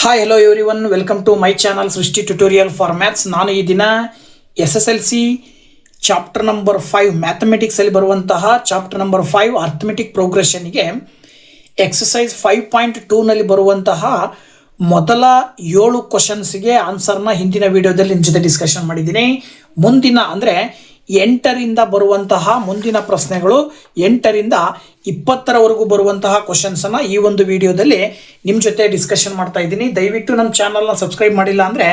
Hi hello everyone, welcome to my channel Srishti tutorial for maths. ನಾನು ಈ ದಿನ SSLC chapter number 5 ಮ್ಯಾಥಮೆಟಿಕ್ಸಲ್ಲಿ ಬರುವಂತಹ ಚಾಪ್ಟರ್ ನಂಬರ್ 5 ಅರ್ಥಮೆಟಿಕ್ ಪ್ರೋಗ್ರೆಷನ್ಗೆ ಎಕ್ಸಸೈಸ್ 5.2ನಲ್ಲಿ ಬರುವಂತಹ ಮೊದಲ 7 ಕ್ವಶನ್ಸ್ಗೆ ಆನ್ಸರ್ನ ಹಿಂದಿನ ವಿಡಿಯೋದಲ್ಲಿ ನಿಮ್ಮ ಜೊತೆ ಡಿಸ್ಕಷನ್ ಮಾಡಿದ್ದೀನಿ. ಮುಂದಿನ ಅಂದರೆ 8ರಿಂದ ಬರುವಂತಹ ಮುಂದಿನ ಪ್ರಶ್ನೆಗಳು 8ರಿಂದ 20ರವರೆಗೂ ಬರುವಂತಹ ಕ್ವಶನ್ಸನ್ನು ಈ ಒಂದು ವಿಡಿಯೋದಲ್ಲಿ ನಿಮ್ಮ ಜೊತೆ ಡಿಸ್ಕಷನ್ ಮಾಡ್ತಾ ಇದ್ದೀನಿ. ದಯವಿಟ್ಟು ನಮ್ಮ ಚಾನಲ್ನ ಸಬ್ಸ್ಕ್ರೈಬ್ ಮಾಡಿಲ್ಲ ಅಂದರೆ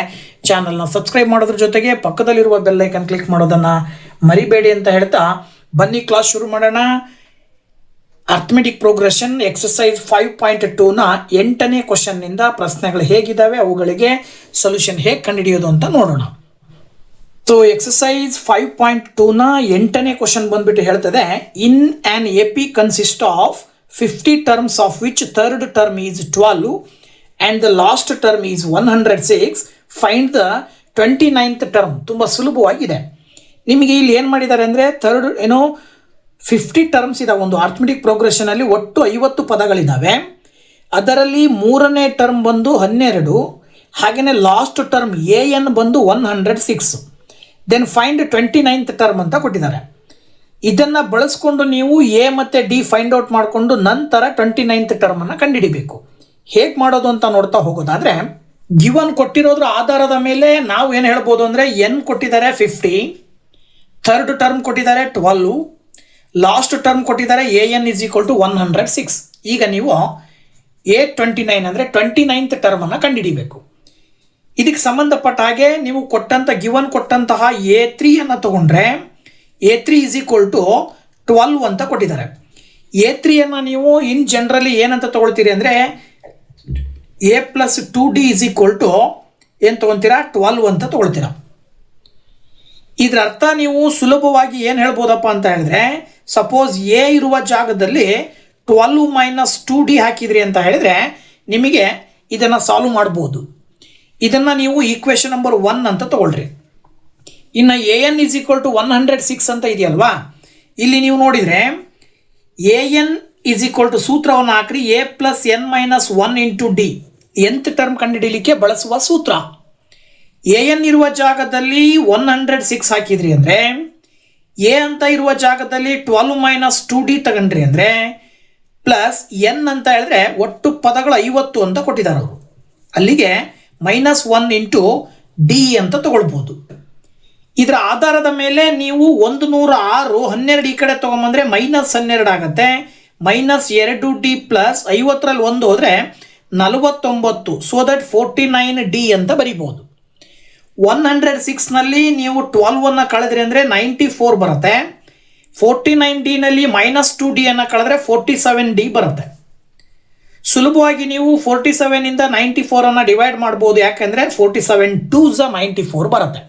ಚಾನಲ್ನ ಸಬ್ಸ್ಕ್ರೈಬ್ ಮಾಡೋದ್ರ ಜೊತೆಗೆ ಪಕ್ಕದಲ್ಲಿರುವ ಬೆಲ್ ಐಕನ್ ಕ್ಲಿಕ್ ಮಾಡೋದನ್ನು ಮರಿಬೇಡಿ ಅಂತ ಹೇಳ್ತಾ ಬನ್ನಿ ಕ್ಲಾಸ್ ಶುರು ಮಾಡೋಣ. ಅರ್ಥಮೆಟಿಕ್ ಪ್ರೋಗ್ರೆಷನ್ ಎಕ್ಸಸೈಸ್ 5.2ನ 8ನೇ ಕ್ವಶನ್ನಿಂದ ಪ್ರಶ್ನೆಗಳು ಹೇಗಿದ್ದಾವೆ, ಅವುಗಳಿಗೆ ಸೊಲ್ಯೂಷನ್ ಹೇಗೆ ಕಂಡುಹಿಡಿಯೋದು ಅಂತ ನೋಡೋಣ. ಸೊ ಎಕ್ಸಸೈಸ್ 5.2ನ 8ನೇ ಕ್ವಶನ್ ಬಂದ್ಬಿಟ್ಟು ಹೇಳ್ತದೆ, in an AP consist of 50 terms of which third term is 12 and the last term is 106, find the 29th term. ತುಂಬ ಸುಲಭವಾಗಿದೆ. ನಿಮಗೆ ಇಲ್ಲಿ ಏನು ಮಾಡಿದ್ದಾರೆ ಅಂದರೆ 50 ಟರ್ಮ್ಸ್ ಇದಾವೆ. ಒಂದು ಅರ್ಥಮೆಟಿಕ್ ಪ್ರೋಗ್ರೆಷನಲ್ಲಿ ಒಟ್ಟು 50 ಪದಗಳಿದ್ದಾವೆ. ಅದರಲ್ಲಿ 3ನೇ ಟರ್ಮ್ ಬಂದು 12, ಹಾಗೆಯೇ ಲಾಸ್ಟ್ ಟರ್ಮ್ AN ಬಂದು 106. ದೆನ್ ಫೈಂಡ್ 29th ಟರ್ಮ್ ಅಂತ ಕೊಟ್ಟಿದ್ದಾರೆ. ಇದನ್ನು ಬಳಸ್ಕೊಂಡು ನೀವು A ಮತ್ತು D ಫೈಂಡ್ ಔಟ್ ಮಾಡಿಕೊಂಡು ನಂತರ 29th ಟರ್ಮನ್ನು ಕಂಡುಹಿಡಿಬೇಕು. ಹೇಗೆ ಮಾಡೋದು ಅಂತ ನೋಡ್ತಾ ಹೋಗೋದಾದರೆ, ಗಿವನ್ ಕೊಟ್ಟಿರೋದ್ರ ಆಧಾರದ ಮೇಲೆ ನಾವು ಏನು ಹೇಳ್ಬೋದು ಅಂದರೆ N ಕೊಟ್ಟಿದ್ದಾರೆ 50, ಥರ್ಡ್ ಟರ್ಮ್ ಕೊಟ್ಟಿದ್ದಾರೆ 12, ಲಾಸ್ಟ್ ಟರ್ಮ್ ಕೊಟ್ಟಿದ್ದಾರೆ AN = 106. ಈಗ ನೀವು A29 ಅಂದರೆ 29th ಟರ್ಮನ್ನು ಕಂಡುಹಿಡಿಬೇಕು. ಇದಕ್ಕೆ ಸಂಬಂಧಪಟ್ಟ ಹಾಗೆ ನೀವು ಗಿವನ್ ಕೊಟ್ಟಂತಹ A3 ತಗೊಂಡ್ರೆ A3 = 12 ಅಂತ ಕೊಟ್ಟಿದ್ದಾರೆ. A3 ನೀವು ಇನ್ ಜನರಲಿ ಏನಂತ ತಗೊಳ್ತೀರಿ ಅಂದರೆ A + 2D ಏನು ತಗೊತೀರಾ, 12 ಅಂತ ತಗೊಳ್ತೀರಾ. ಇದರ ಅರ್ಥ ನೀವು ಸುಲಭವಾಗಿ ಏನು ಹೇಳ್ಬೋದಪ್ಪ ಅಂತ ಹೇಳಿದ್ರೆ, ಸಪೋಸ್ A ಇರುವ ಜಾಗದಲ್ಲಿ 12 - 2D ಹಾಕಿದ್ರಿ ಅಂತ ಹೇಳಿದ್ರೆ ನಿಮಗೆ ಇದನ್ನು ಸಾಲ್ವ್ ಮಾಡ್ಬೋದು. ಇದನ್ನು ನೀವು ಈಕ್ವೇಷನ್ ನಂಬರ್ 1 ಅಂತ ತಗೊಳ್ರಿ. ಇನ್ನು AN = 106 ಅಂತ ಇದೆಯಲ್ವಾ, ಇಲ್ಲಿ ನೀವು ನೋಡಿದರೆ AN = ಸೂತ್ರವನ್ನು ಹಾಕ್ರಿ, A + n - 1 × D, nth term ಕಂಡುಹಿಡಿಯಲಿಕ್ಕೆ ಬಳಸುವ ಸೂತ್ರ. AN ಇರುವ ಜಾಗದಲ್ಲಿ 106 ಹಾಕಿದ್ರಿ ಅಂದರೆ A ಅಂತ ಇರುವ ಜಾಗದಲ್ಲಿ 12 - 2D ತಗೊಂಡ್ರಿ ಅಂದರೆ ಪ್ಲಸ್ N ಅಂತ ಹೇಳಿದ್ರೆ ಒಟ್ಟು ಪದಗಳು 50 ಅಂತ ಕೊಟ್ಟಿದ್ದಾರೆ ಅವರು. ಅಲ್ಲಿಗೆ -1 × D ಅಂತ ತಗೊಳ್ಬೋದು. ಇದರ ಆಧಾರದ ಮೇಲೆ ನೀವು 106, 12 ಈ ಕಡೆ ತೊಗೊಂಬಂದರೆ -12 ಆಗುತ್ತೆ. -2D ಪ್ಲಸ್ 50ರಲ್ಲಿ 1 ಹೋದರೆ 49, ಸೊ ದಟ್ 49D ಅಂತ ಬರಿಬೋದು. 106ನಲ್ಲಿ ನೀವು 12 ಕಳೆದ್ರಿ ಅಂದರೆ 94 ಬರುತ್ತೆ. 49D -2D ಕಳೆದ್ರೆ 47D ಬರುತ್ತೆ. ಸುಲಭವಾಗಿ ನೀವು 47ಇಂದ 94 ಡಿವೈಡ್ ಮಾಡ್ಬೋದು. ಯಾಕೆಂದರೆ 47 2s 94 ಬರುತ್ತೆ.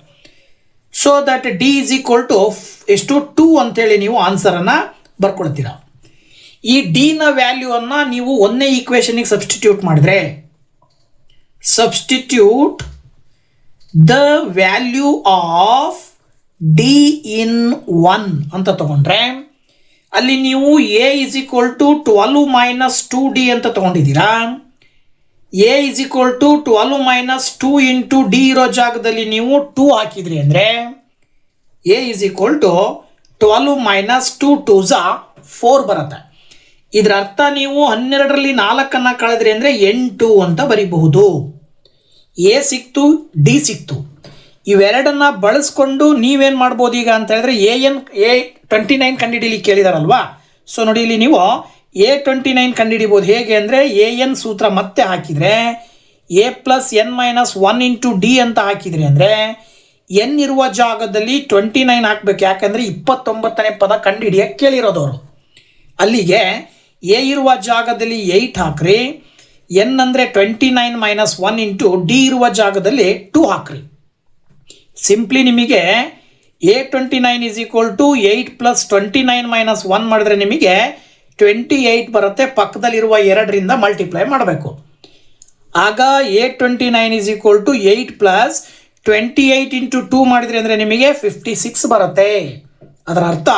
ಸೊ ದಟ್ D = 2 ಅಂತೇಳಿ ನೀವು ಆನ್ಸರನ್ನು ಬರ್ಕೊಳ್ತೀರಾ. ಈ ಡಿನ ವ್ಯಾಲ್ಯೂವನ್ನು ನೀವು 1ನೇ ಈಕ್ವೇಷನ್ಗೆ ಸಬ್ಸ್ಟಿಟ್ಯೂಟ್ ಮಾಡಿದ್ರೆ, substitute the value of D in 1 ಅಂತ ತಗೊಂಡ್ರೆ ಅಲ್ಲಿ ನೀವು A = 12 - 2D ಅಂತ ತಗೊಂಡಿದ್ದೀರಾ. A = 12 - 2 × D ಇರೋ ಜಾಗದಲ್ಲಿ ನೀವು 2 ಹಾಕಿದ್ರಿ ಅಂದರೆ A = 12 - 2 2s 4 ಬರುತ್ತೆ. ಇದರ ಅರ್ಥ ನೀವು 12ರಲ್ಲಿ 4 ಕಳೆದ್ರಿ ಅಂದರೆ 8 ಅಂತ ಬರೀಬಹುದು. A ಸಿಕ್ತು, D ಸಿಕ್ತು. ಇವೆರಡನ್ನ ಬಳಸ್ಕೊಂಡು ನೀವೇನು ಮಾಡ್ಬೋದು ಈಗ ಅಂತ ಹೇಳಿದ್ರೆ A29 ಕಂಡುಹಿಡಿಯಲಿಕ್ಕೆ ಕೇಳಿದಾರಲ್ವಾ. ಸೊ ನೋಡಿ, ಇಲ್ಲಿ ನೀವು A29 ಕಂಡುಹಿಡಿಬೋದು. ಹೇಗೆ ಅಂದರೆ AN ಸೂತ್ರ ಮತ್ತೆ ಹಾಕಿದರೆ A + n - 1 × D ಅಂತ ಹಾಕಿದ್ರಿ ಅಂದರೆ N ಇರುವ ಜಾಗದಲ್ಲಿ 29 ಹಾಕಬೇಕು. ಯಾಕಂದರೆ 29ನೇ ಪದ ಕಂಡುಹಿಡಿಯಕ್ಕೆ ಕೇಳಿರೋದವರು. ಅಲ್ಲಿಗೆ A ಇರುವ ಜಾಗದಲ್ಲಿ 8 ಹಾಕ್ರಿ, N ಅಂದರೆ 29 - 1 × D ಇರುವ ಜಾಗದಲ್ಲಿ 2 ಹಾಕ್ರಿ. ಸಿಂಪ್ಲಿ ನಿಮಗೆ A29 = 8 + 29 - 1 ಮಾಡಿದ್ರೆ ನಿಮಗೆ 28 ಬರುತ್ತೆ. ಪಕ್ಕದಲ್ಲಿರುವ 2ರಿಂದ ಮಲ್ಟಿಪ್ಲೈ ಮಾಡಬೇಕು. ಆಗ A29 = 8 + 28 × 2 ಮಾಡಿದ್ರಿ ಅಂದರೆ ನಿಮಗೆ 56 ಬರುತ್ತೆ. ಅದರ ಅರ್ಥ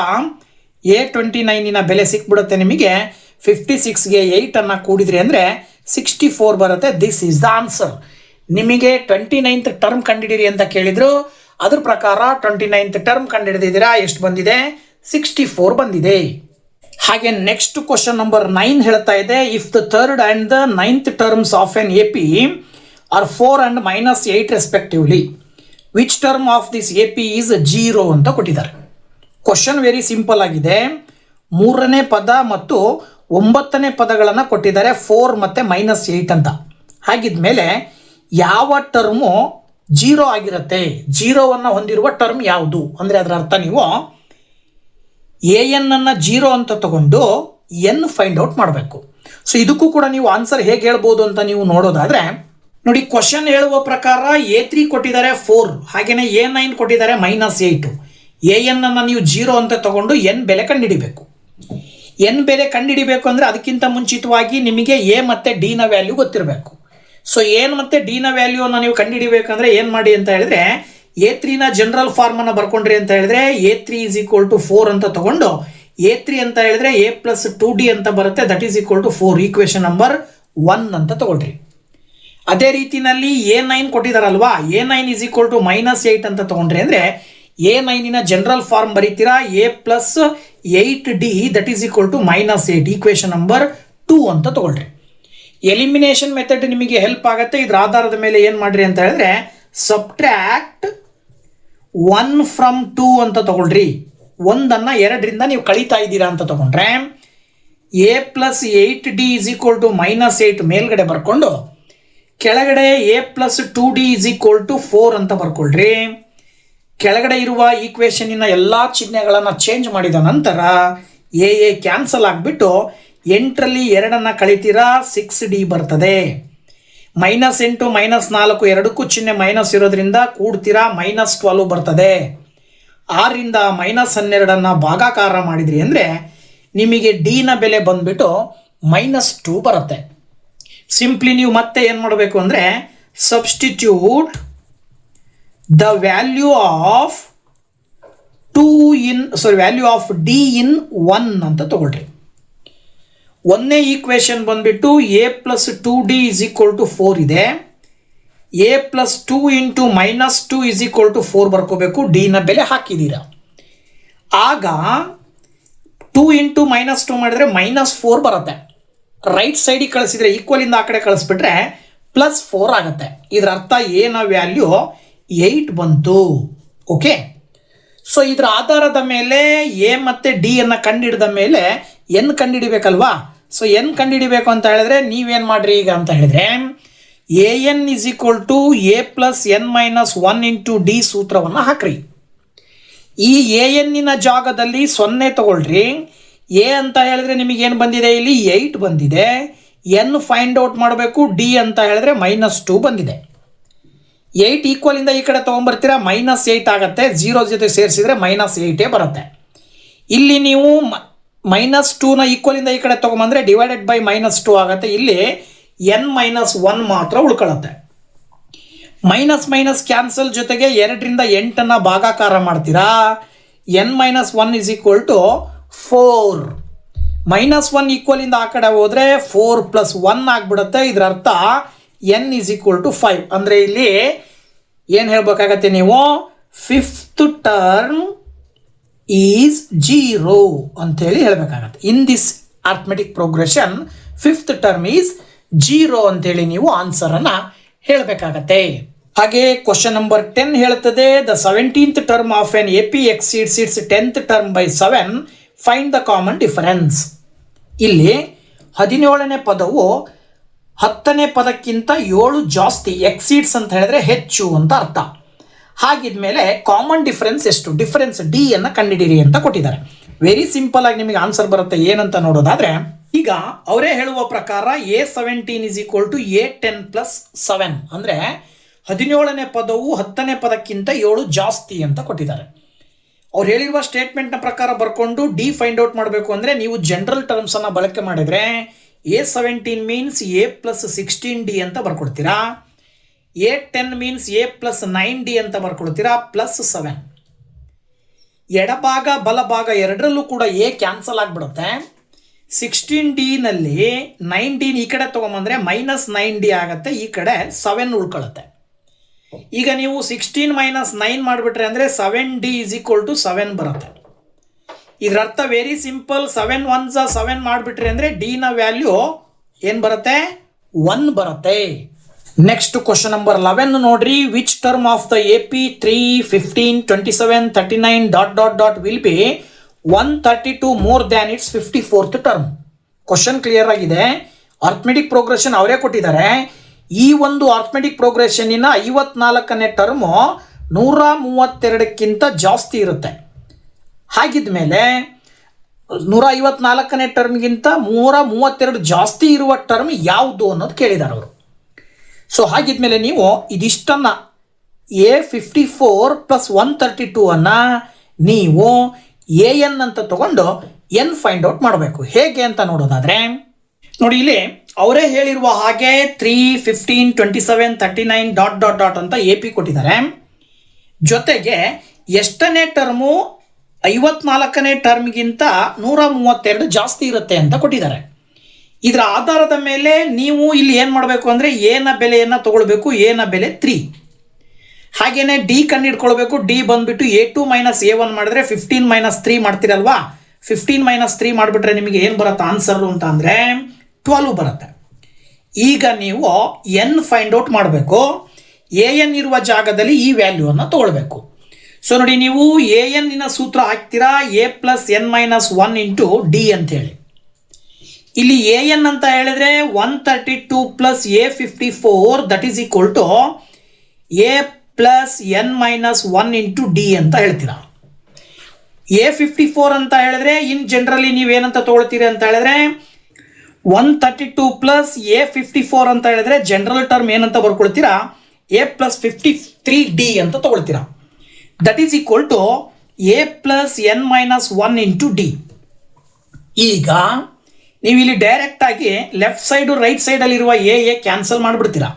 A29 ಬೆಲೆ ಸಿಕ್ಬಿಡುತ್ತೆ ನಿಮಗೆ. 56ಗೆ 8 ಕೂಡಿದ್ರಿ ಅಂದರೆ 64 ಬರುತ್ತೆ. This is the answer. ನಿಮಗೆ 29th ಟರ್ಮ್ ಕಂಡಿಡಿರಿ ಅಂತ ಕೇಳಿದ್ರು, ಅದ್ರ ಪ್ರಕಾರ 29th ಟರ್ಮ್ ಕಂಡಿಡಿದಿದ್ದೀರಾ. ಎಷ್ಟು ಬಂದಿದೆ? 64 ಬಂದಿದೆ. ಹಾಗೆ ನೆಕ್ಸ್ಟ್ ಕ್ವಶನ್ ನಂಬರ್ 9 ಹೇಳ್ತಾ ಇದೆ, if the third and the 9th terms of an AP are 4 and -8 respectively, which term of this AP is 0 ಅಂತ ಕೊಟ್ಟಿದ್ದಾರೆ. ಕ್ವಶನ್ ವೆರಿ ಸಿಂಪಲ್ ಆಗಿದೆ. 3ನೇ ಪದ ಮತ್ತು 9ನೇ ಪದಗಳನ್ನು ಕೊಟ್ಟಿದ್ದಾರೆ, 4 ಮತ್ತು -8 ಅಂತ. ಹಾಗಿದ್ಮೇಲೆ ಯಾವ ಟರ್ಮು 0 ಆಗಿರುತ್ತೆ? 0ವನ್ನು ಹೊಂದಿರುವ ಟರ್ಮ್ ಯಾವುದು ಅಂದರೆ ಅದರ ಅರ್ಥ ನೀವು AN ಅನ್ನು 0 ಅಂತ ತಗೊಂಡು N ಫೈಂಡ್ ಔಟ್ ಮಾಡಬೇಕು. ಸೊ ಇದಕ್ಕೂ ಕೂಡ ನೀವು ಆನ್ಸರ್ ಹೇಗೆ ಹೇಳ್ಬೋದು ಅಂತ ನೀವು ನೋಡೋದಾದ್ರೆ ನೋಡಿ, ಕ್ವಶನ್ ಹೇಳುವ ಪ್ರಕಾರ A3 ಕೊಟ್ಟಿದ್ದಾರೆ 4, ಹಾಗೆಯೇ A9 ಕೊಟ್ಟಿದ್ದಾರೆ -8. AN ಅನ್ನು ನೀವು 0 ಅಂತ ತಗೊಂಡು N ಬೆಲೆ ಕಂಡುಹಿಡಿಬೇಕು. N ಬೆಲೆ ಕಂಡುಹಿಡಿಬೇಕು ಅಂದರೆ ಅದಕ್ಕಿಂತ ಮುಂಚಿತವಾಗಿ ನಿಮಗೆ A ಮತ್ತು D ನ ವ್ಯಾಲ್ಯೂ ಗೊತ್ತಿರಬೇಕು. ಸೊ ಏನು ಮತ್ತು ಡಿ ನ ವ್ಯಾಲ್ಯೂವನ್ನು ನೀವು ಕಂಡುಹಿಡಿಬೇಕಂದ್ರೆ ಏನು ಮಾಡಿ ಅಂತ ಹೇಳಿದ್ರೆ, A3 ನ ಜನರಲ್ ಫಾರ್ಮನ್ನು ಬರ್ಕೊಂಡ್ರಿ ಅಂತ ಹೇಳಿದ್ರೆ A3 = 4 ಅಂತ ತಗೊಂಡು A3 ಅಂತ ಹೇಳಿದ್ರೆ A + 2D ಅಂತ ಬರುತ್ತೆ, that is equal to 4. Equation number 1 ಅಂತ ತಗೊಳ್ರಿ. ಅದೇ ರೀತಿನಲ್ಲಿ A9 ಕೊಟ್ಟಿದಾರಲ್ವಾ, A9 = -8 ಅಂತ ತಗೊಂಡ್ರಿ ಅಂದರೆ A9 ನ ಜನರಲ್ ಫಾರ್ಮ್ ಬರೀತೀರಾ A + 8D that is equal to -8. Equation number 2 ಅಂತ ತಗೊಳ್ರಿ. ಎಲಿಮಿನೇಷನ್ ಮೆಥಡ್ ನಿಮಗೆ ಹೆಲ್ಪ್ ಆಗುತ್ತೆ. ಇದರ ಆಧಾರದ ಮೇಲೆ ಏನು ಮಾಡ್ರಿ ಅಂತ ಹೇಳಿದ್ರೆ ಸಬ್ಟ್ರಾಕ್ಟ್ 1 from 2 ಅಂತ ತಗೊಳ್ರಿ. 1ಅನ್ನು 2ರಿಂದ ನೀವು ಕಳೀತಾ ಇದ್ದೀರಾ ಅಂತ ತಗೊಂಡ್ರೆ A + 8D = -8 ಮೇಲ್ಗಡೆ ಬರ್ಕೊಂಡು ಕೆಳಗಡೆ A + 2D = 4 ಅಂತ ಬರ್ಕೊಳ್ರಿ. ಕೆಳಗಡೆ ಇರುವ ಈಕ್ವೇಶನಿನ ಎಲ್ಲ ಚಿಹ್ನೆಗಳನ್ನು ಚೇಂಜ್ ಮಾಡಿದ ನಂತರ A ಕ್ಯಾನ್ಸಲ್ ಆಗಿಬಿಟ್ಟು 8ರಲ್ಲಿ 2ಅನ್ನು ಕಳಿತೀರಾ 6D ಬರ್ತದೆ. -8 -4 ಎರಡಕ್ಕೂ ಚಿಹ್ನೆ ಮೈನಸ್ ಇರೋದ್ರಿಂದ ಕೂಡ್ತೀರಾ -12 ಬರ್ತದೆ. 6ರಿಂದ -12ಅನ್ನು ಭಾಗಾಕಾರ ಮಾಡಿದ್ರಿ ಅಂದರೆ ನಿಮಗೆ ಡಿ ನ ಬೆಲೆ ಬಂದ್ಬಿಟ್ಟು -2 ಬರುತ್ತೆ. ಸಿಂಪ್ಲಿ ನೀವು ಮತ್ತೆ ಏನು ಮಾಡಬೇಕು ಅಂದರೆ substitute the value of value of D in 1 ಅಂತ ತಗೊಳ್ರಿ. 1ನೇ ಈಕ್ವೇಶನ್ ಬಂದ್ಬಿಟ್ಟು A + 2D = 4 ಇದೆ. A + 2 × -2 = 4 ಬರ್ಕೋಬೇಕು. ಡಿ ನ ಬೆಲೆ ಹಾಕಿದ್ದೀರಾ. ಆಗ 2 × -2 ಮಾಡಿದ್ರೆ -4 ಬರುತ್ತೆ. ರೈಟ್ ಸೈಡಿಗೆ ಕಳಿಸಿದ್ರೆ ಈಕ್ವಲಿಂದ ಆ ಕಡೆ ಕಳಿಸ್ಬಿಟ್ರೆ +4 ಆಗುತ್ತೆ. ಇದರ ಅರ್ಥ A ನ ವ್ಯಾಲ್ಯೂ 8 ಬಂತು. ಓಕೆ, ಸೊ ಇದರ ಆಧಾರದ ಮೇಲೆ A ಮತ್ತು D ಅನ್ನು ಕಂಡುಹಿಡಿದ ಮೇಲೆ N ಕಂಡುಹಿಡಿಬೇಕಲ್ವಾ. ಸೊ N ಕಂಡುಹಿಡಿಬೇಕು ಅಂತ ಹೇಳಿದ್ರೆ ನೀವೇನು ಮಾಡ್ರಿ ಈಗ ಅಂತ ಹೇಳಿದ್ರೆ AN = A + n - 1 × D ಸೂತ್ರವನ್ನು ಹಾಕ್ರಿ. ಈ AN ಜಾಗದಲ್ಲಿ 0 ತಗೊಳ್ರಿ. A ಅಂತ ಹೇಳಿದ್ರೆ ನಿಮಗೇನು ಬಂದಿದೆ? ಇಲ್ಲಿ 8 ಬಂದಿದೆ. N ಫೈಂಡ್ ಔಟ್ ಮಾಡಬೇಕು. D ಅಂತ ಹೇಳಿದ್ರೆ -2 ಬಂದಿದೆ. 8 ಈಕ್ವಲಿಂದ ಈ ಕಡೆ ತೊಗೊಂಬರ್ತೀರಾ -8 ಆಗುತ್ತೆ. 0 ಜೊತೆ ಸೇರಿಸಿದ್ರೆ -8 ಬರುತ್ತೆ. ಇಲ್ಲಿ ನೀವು -2ನ ಈಕ್ವಲಿಂದ ಈ ಕಡೆ ತೊಗೊಂಬಂದರೆ /-2 ಆಗುತ್ತೆ. ಇಲ್ಲಿ n - 1 ಮಾತ್ರ ಉಳ್ಕೊಳ್ಳುತ್ತೆ. ಮೈನಸ್ ಕ್ಯಾನ್ಸಲ್ ಜೊತೆಗೆ 2ರಿಂದ 8ಅನ್ನು ಭಾಗಾಕಾರ ಮಾಡ್ತೀರಾ. n - 1 = 4. -1 ಈಕ್ವಲಿಂದ ಆ ಕಡೆ ಹೋದರೆ 4 + 1 ಆಗಿಬಿಡುತ್ತೆ. ಇದರ ಅರ್ಥ n = 5. ಅಂದರೆ ಇಲ್ಲಿ ಏನು ಹೇಳಬೇಕಾಗತ್ತೆ ನೀವು? 5th ಟರ್ಮ್ ಈಸ್ 0 ಅಂತೇಳಿ ಹೇಳಬೇಕಾಗತ್ತೆ. In this arithmetic progression 5th term is 0 ಅಂತೇಳಿ ನೀವು ಆನ್ಸರನ್ನು ಹೇಳಬೇಕಾಗತ್ತೆ. ಹಾಗೆ ಕ್ವಶನ್ ನಂಬರ್ 10 ಹೇಳ್ತದೆ, the 17th term of an AP exceeds its 10th term by 7. Find the common difference. ಇಲ್ಲಿ 17ನೇ ಪದವು 10ನೇ ಪದಕ್ಕಿಂತ 7 ಜಾಸ್ತಿ. ಎಕ್ಸೀಡ್ಸ್ ಅಂತ ಹೇಳಿದ್ರೆ ಹೆಚ್ಚು ಅಂತ ಅರ್ಥ. ಹಾಗಿದ್ಮೇಲೆ ಕಾಮನ್ ಡಿಫರೆನ್ಸ್ ಎಷ್ಟು? ಡಿಫರೆನ್ಸ್ D ಅನ್ನು ಕಂಡುಹಿಡಿಯಿರಿ ಅಂತ ಕೊಟ್ಟಿದ್ದಾರೆ. ವೆರಿ ಸಿಂಪಲ್ ಆಗಿ ನಿಮಗೆ ಆನ್ಸರ್ ಬರುತ್ತೆ. ಏನಂತ ನೋಡೋದಾದ್ರೆ ಈಗ ಅವರೇ ಹೇಳುವ ಪ್ರಕಾರ A17 = A10 + 7 ಅಂದರೆ 17ನೇ ಪದವು 10ನೇ ಪದಕ್ಕಿಂತ 7 ಜಾಸ್ತಿ ಅಂತ ಕೊಟ್ಟಿದ್ದಾರೆ. ಅವ್ರು ಹೇಳಿರುವ ಸ್ಟೇಟ್ಮೆಂಟ್ನ ಪ್ರಕಾರ ಬರ್ಕೊಂಡು ಡಿ ಫೈಂಡ್ ಔಟ್ ಮಾಡಬೇಕು ಅಂದರೆ ನೀವು ಜನರಲ್ ಟರ್ಮ್ಸನ್ನು ಬಳಕೆ ಮಾಡಿದರೆ A17 ಮೀನ್ಸ್ A + 16D ಅಂತ ಬರ್ಕೊಡ್ತೀರಾ. A10 ಮೀನ್ಸ್ A + 9D ಅಂತ ಬರ್ಕೊಳ್ತೀರಾ +7. ಎಡಭಾಗ ಬಲಭಾಗ ಎರಡರಲ್ಲೂ ಕೂಡ A ಕ್ಯಾನ್ಸಲ್ ಆಗಿಬಿಡುತ್ತೆ. 16D ನಲ್ಲಿ 9D ಈ ಕಡೆ ತೊಗೊಂಬಂದರೆ -9D ಆಗುತ್ತೆ, ಈ ಕಡೆ 7 ಉಳ್ಕೊಳ್ಳುತ್ತೆ. ಈಗ ನೀವು 16 - 9 ಮಾಡಿಬಿಟ್ರೆ ಅಂದರೆ 7D = 7 ಬರುತ್ತೆ. ಇದರ ಅರ್ಥ ವೆರಿ ಸಿಂಪಲ್, 7 1s 7 ಮಾಡಿಬಿಟ್ರೆ ಅಂದರೆ ಡಿನ ವ್ಯಾಲ್ಯೂ ಏನು ಬರುತ್ತೆ? 1 ಬರುತ್ತೆ. ನೆಕ್ಸ್ಟ್ ಕ್ವಶನ್ ನಂಬರ್ 11 ನೋಡ್ರಿ. Which term of the AP 3, 15, 27, 39... will be 132 more than its 54th term. Question clear ಆಗಿದೆ. ಅರ್ಥಮೆಟಿಕ್ ಪ್ರೋಗ್ರೆಷನ್ ಅವರೇ ಕೊಟ್ಟಿದ್ದಾರೆ. ಈ ಒಂದು ಅರ್ಥಮೆಟಿಕ್ ಪ್ರೋಗ್ರೆಷನ್ನಿನ 54ನೇ ಟರ್ಮು 132ಕ್ಕಿಂತ ಜಾಸ್ತಿ ಇರುತ್ತೆ. ಹಾಗಿದ್ಮೇಲೆ 154ನೇ ಟರ್ಮ್ಗಿಂತ 132 ಜಾಸ್ತಿ ಇರುವ ಟರ್ಮ್ ಯಾವುದು ಅನ್ನೋದು ಕೇಳಿದ್ದಾರೆ ಅವರು. ಸೊ ಹಾಗಿದ್ಮೇಲೆ ನೀವು ಇದಿಷ್ಟನ್ನು A54 + 132 ಅನ್ನು ನೀವು AN ಅಂತ ತಗೊಂಡು N ಫೈಂಡ್ ಔಟ್ ಮಾಡಬೇಕು. ಹೇಗೆ ಅಂತ ನೋಡೋದಾದರೆ ನೋಡಿ, ಇಲ್ಲಿ ಅವರೇ ಹೇಳಿರುವ ಹಾಗೆ 3, 15, 27, 39... ಅಂತ AP ಕೊಟ್ಟಿದ್ದಾರೆ. ಜೊತೆಗೆ ಎಷ್ಟನೇ ಟರ್ಮು 54ನೇ ಟರ್ಮ್ಗಿಂತ 132 ಜಾಸ್ತಿ ಇರುತ್ತೆ ಅಂತ ಕೊಟ್ಟಿದ್ದಾರೆ. ಇದರ ಆಧಾರದ ಮೇಲೆ ನೀವು ಇಲ್ಲಿ ಏನು ಮಾಡಬೇಕು ಅಂದರೆ ಎನ ಬೆಲೆಯನ್ನು ತಗೊಳ್ಬೇಕು. ಎನ ಬೆಲೆ 3. ಹಾಗೆಯೇ ಡಿ ಕಂಡುಹಿಡ್ಕೊಳ್ಬೇಕು. ಡಿ ಬಂದುಬಿಟ್ಟು A2 - A1 ಮಾಡಿದ್ರೆ 15 - 3 ಮಾಡ್ತೀರಲ್ವಾ. 15 - 3 ಮಾಡಿಬಿಟ್ರೆ ನಿಮಗೆ ಏನು ಬರುತ್ತೆ ಆನ್ಸರು ಅಂತ ಅಂದರೆ 12 ಬರುತ್ತೆ. ಈಗ ನೀವು ಎನ್ ಫೈಂಡ್ ಔಟ್ ಮಾಡಬೇಕು. AN ಇರುವ ಜಾಗದಲ್ಲಿ ಈ ವ್ಯಾಲ್ಯೂವನ್ನು ತಗೊಳ್ಬೇಕು. ಸೊ ನೋಡಿ, ನೀವು AN ಸೂತ್ರ ಹಾಕ್ತೀರಾ A + N - 1 × D ಅಂತೇಳಿ. ಇಲ್ಲಿ AN ಅಂತ ಹೇಳಿದ್ರೆ 132 + A54 that is equal to A + N - 1 × D ಅಂತ ಹೇಳ್ತೀರಾ. A54 ಅಂತ ಹೇಳಿದ್ರೆ ಇನ್ ಜನರಲಿ ನೀವೇನಂತ ತೊಗೊಳ್ತೀರಿ ಅಂತ ಹೇಳಿದ್ರೆ 132 + A54 ಅಂತ ಹೇಳಿದ್ರೆ ಜನರಲ್ ಟರ್ಮ್ ಏನಂತ ಬರ್ಕೊಳ್ತೀರಾ? A + 53D ಅಂತ ತಗೊಳ್ತೀರಾ. That is equal to A + N - 1 × D. ಈಗ ನೀವು ಇಲ್ಲಿ ಡೈರೆಕ್ಟ್ ಆಗಿ ಲೆಫ್ಟ್ ಸೈಡು ರೈಟ್ ಸೈಡಲ್ಲಿರುವ A ಕ್ಯಾನ್ಸಲ್ ಮಾಡಿಬಿಡ್ತೀರಾ.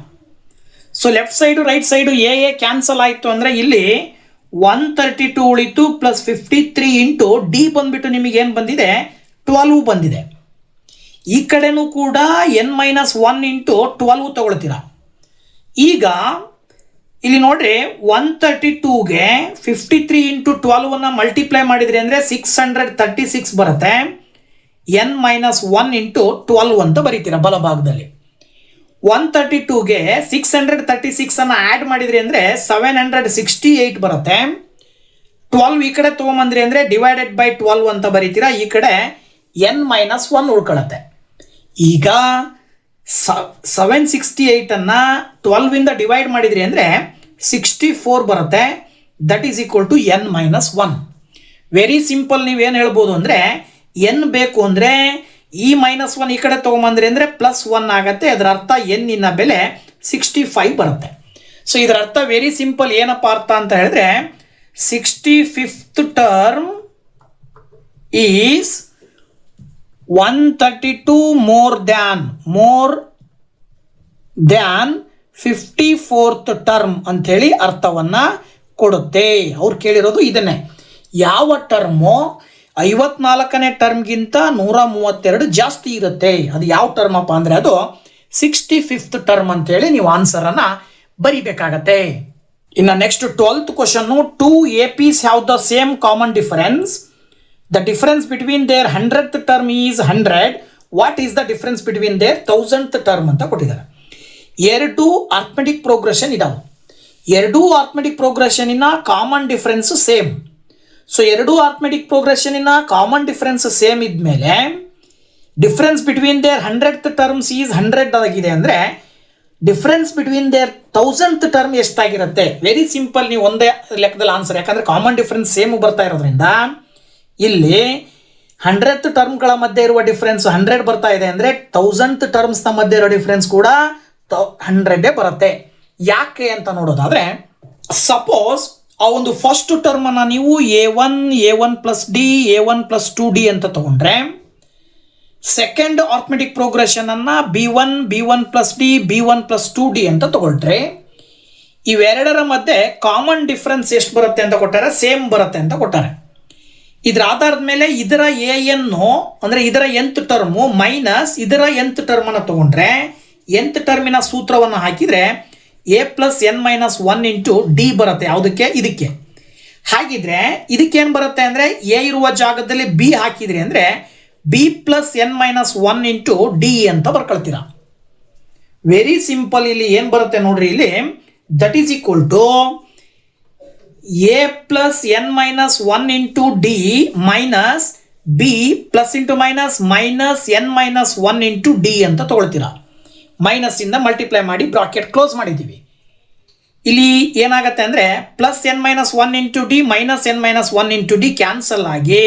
So left side right side A cancel ಆಯಿತು ಅಂದರೆ ಇಲ್ಲಿ 132 ಉಳಿತು +53 × D ಬಂದುಬಿಟ್ಟು ನಿಮಗೆ ಏನು ಬಂದಿದೆ? 12 ಬಂದಿದೆ. ಈ ಕಡೆನೂ ಕೂಡ N - 1 × 12 ತಗೊಳ್ತೀರಾ. ಈಗ ಇಲ್ಲಿ ನೋಡ್ರಿ, 132ಗೆ 53 × 12 ಮಲ್ಟಿಪ್ಲೈ ಮಾಡಿದ್ರಿ ಅಂದರೆ 636 ಬರುತ್ತೆ. N - 1 × 12 ಅಂತ ಬರೀತೀರಾ ಬಲಭಾಗದಲ್ಲಿ. 132ಗೆ 636 ಅನ್ನು ಆ್ಯಡ್ ಮಾಡಿದ್ರಿ ಅಂದರೆ 768 ಬರುತ್ತೆ. 12 ಈ ಕಡೆ ತೊಗೊಂಬಂದ್ರಿ ಅಂದರೆ /12 ಅಂತ ಬರೀತೀರಾ. ಈ ಕಡೆ N - 1 ಉಳ್ಕೊಳ್ಳುತ್ತೆ. ಈಗ 768ಅನ್ನು 12ಇಂದ ಡಿವೈಡ್ ಮಾಡಿದ್ರಿ ಅಂದರೆ 64 ಬರುತ್ತೆ. That is equal to N - 1. Very simple. ನೀವೇನು ಹೇಳ್ಬೋದು ಅಂದರೆ N ಬೇಕು ಅಂದರೆ ಈ -1 ಈ ಕಡೆ ತೊಗೊಂಬಂದ್ರಿ ಅಂದರೆ +1 ಆಗುತ್ತೆ. ಅದರ ಅರ್ಥ N ಬೆಲೆ 65 ಬರುತ್ತೆ. ಸೊ ಇದರ ಅರ್ಥ ವೆರಿ ಸಿಂಪಲ್. ಏನಪ್ಪ ಅರ್ಥ ಅಂತ ಹೇಳಿದ್ರೆ 65th term is 132 more than 54th term ಅಂಥೇಳಿ ಅರ್ಥವನ್ನು ಕೊಡುತ್ತೆ. ಅವ್ರು ಕೇಳಿರೋದು ಇದನ್ನೇ. ಯಾವ ಟರ್ಮು 54ನೇ ಟರ್ಮ್ಗಿಂತ 132 ಜಾಸ್ತಿ ಇರುತ್ತೆ, ಅದು ಯಾವ ಟರ್ಮ್ ಅಪ್ಪ ಅಂದರೆ ಅದು 65th ಟರ್ಮ್ ಅಂತೇಳಿ ನೀವು ಆನ್ಸರನ್ನು ಬರಿಬೇಕಾಗತ್ತೆ. ಇನ್ನು next 12th question. 2 APs have the same common difference. The difference between their 100th term is 100. What is the difference between their 1000th term ಅಂತ ಕೊಟ್ಟಿದ್ದಾರೆ. 2 ಅರ್ಥಮೆಟಿಕ್ ಪ್ರೋಗ್ರೆಷನ್ ಇದಾವೆ. 2 ಅರ್ಥಮೆಟಿಕ್ ಪ್ರೋಗ್ರೆಷನಿನ common difference same. So 2 arithmetic ಪ್ರೋಗ್ರೆಷನಿನ common difference same ಇದ್ಮೇಲೆ difference between their 100th terms is 100 ಆಗಿದೆ ಅಂದರೆ difference between their 1000th term ಎಷ್ಟಾಗಿರುತ್ತೆ? Very simple. ನೀವು ಒಂದೇ ಲೆಕ್ಕದಲ್ಲಿ ಆನ್ಸರ್, ಯಾಕಂದರೆ ಕಾಮನ್ ಡಿಫರೆನ್ಸ್ ಸೇಮ್ ಬರ್ತಾ ಇರೋದ್ರಿಂದ ಇಲ್ಲಿ 100th ಟರ್ಮ್ಗಳ ಮಧ್ಯೆ ಇರುವ ಡಿಫರೆನ್ಸ್ 100 ಬರ್ತಾ ಇದೆ ಅಂದರೆ 1000th ಟರ್ಮ್ಸ್ನ ಮಧ್ಯೆ ಇರೋ ಡಿಫರೆನ್ಸ್ ಕೂಡ 100 ಬರುತ್ತೆ. ಯಾಕೆ ಅಂತ ನೋಡೋದಾದರೆ, ಸಪೋಸ್ ಆ ಒಂದು ಫಸ್ಟ್ ಟರ್ಮನ್ನು ನೀವು A1 + D, A1 + 2D ಅಂತ ತಗೊಂಡ್ರೆ, second arithmetic ಪ್ರೋಗ್ರೆಷನನ್ನು B1 + D, B1 + 2D ಅಂತ ತಗೊಳ್ಟ್ರೆ, ಇವೆರಡರ ಮಧ್ಯೆ ಕಾಮನ್ ಡಿಫರೆನ್ಸ್ ಎಷ್ಟು ಬರುತ್ತೆ ಅಂತ ಕೊಟ್ಟಾರೆ? ಸೇಮ್ ಬರುತ್ತೆ ಅಂತ ಕೊಟ್ಟಾರೆ. ಇದರ ಆಧಾರದ ಮೇಲೆ ಇದರ ಎನ್ ಅಂದರೆ ಇದರ nth ಟರ್ಮು ಮೈನಸ್ ಇದರ nth ಟರ್ಮನ್ನು ತಗೊಂಡ್ರೆ nth ಟರ್ಮಿನ ಸೂತ್ರವನ್ನು ಹಾಕಿದರೆ a+n-1 ಇಂಟು ಡಿ ಬರುತ್ತೆ. ಯಾವುದಕ್ಕೆ? ಇದಕ್ಕೆ. ಹಾಗಿದ್ರೆ ಇದಕ್ಕೇನು ಬರುತ್ತೆ ಅಂದರೆ ಎ ಇರುವ ಜಾಗದಲ್ಲಿ ಬಿ ಹಾಕಿದ್ರಿ ಅಂದರೆ b+n-1 ಇಂಟು ಡಿ ಅಂತ ಬರ್ಕೊಳ್ತೀರಾ. Very simple. ಇಲ್ಲಿ ಏನು ಬರುತ್ತೆ ನೋಡ್ರಿ, ಇಲ್ಲಿ that is equal to a+n-1 into D minus B plus into minus -n-1 into D ಅಂತ ತಗೊಳ್ತೀರಾ. ಮೈನಸ್ ಇಂದ ಮಲ್ಟಿಪ್ಲೈ ಮಾಡಿ ಬ್ರಾಕೆಟ್ ಕ್ಲೋಸ್ ಮಾಡಿದ್ದೀವಿ. ಇಲ್ಲಿ ಏನಾಗುತ್ತೆ ಅಂದರೆ +n-1 into D -n-1 into D cancel ಆಗಿ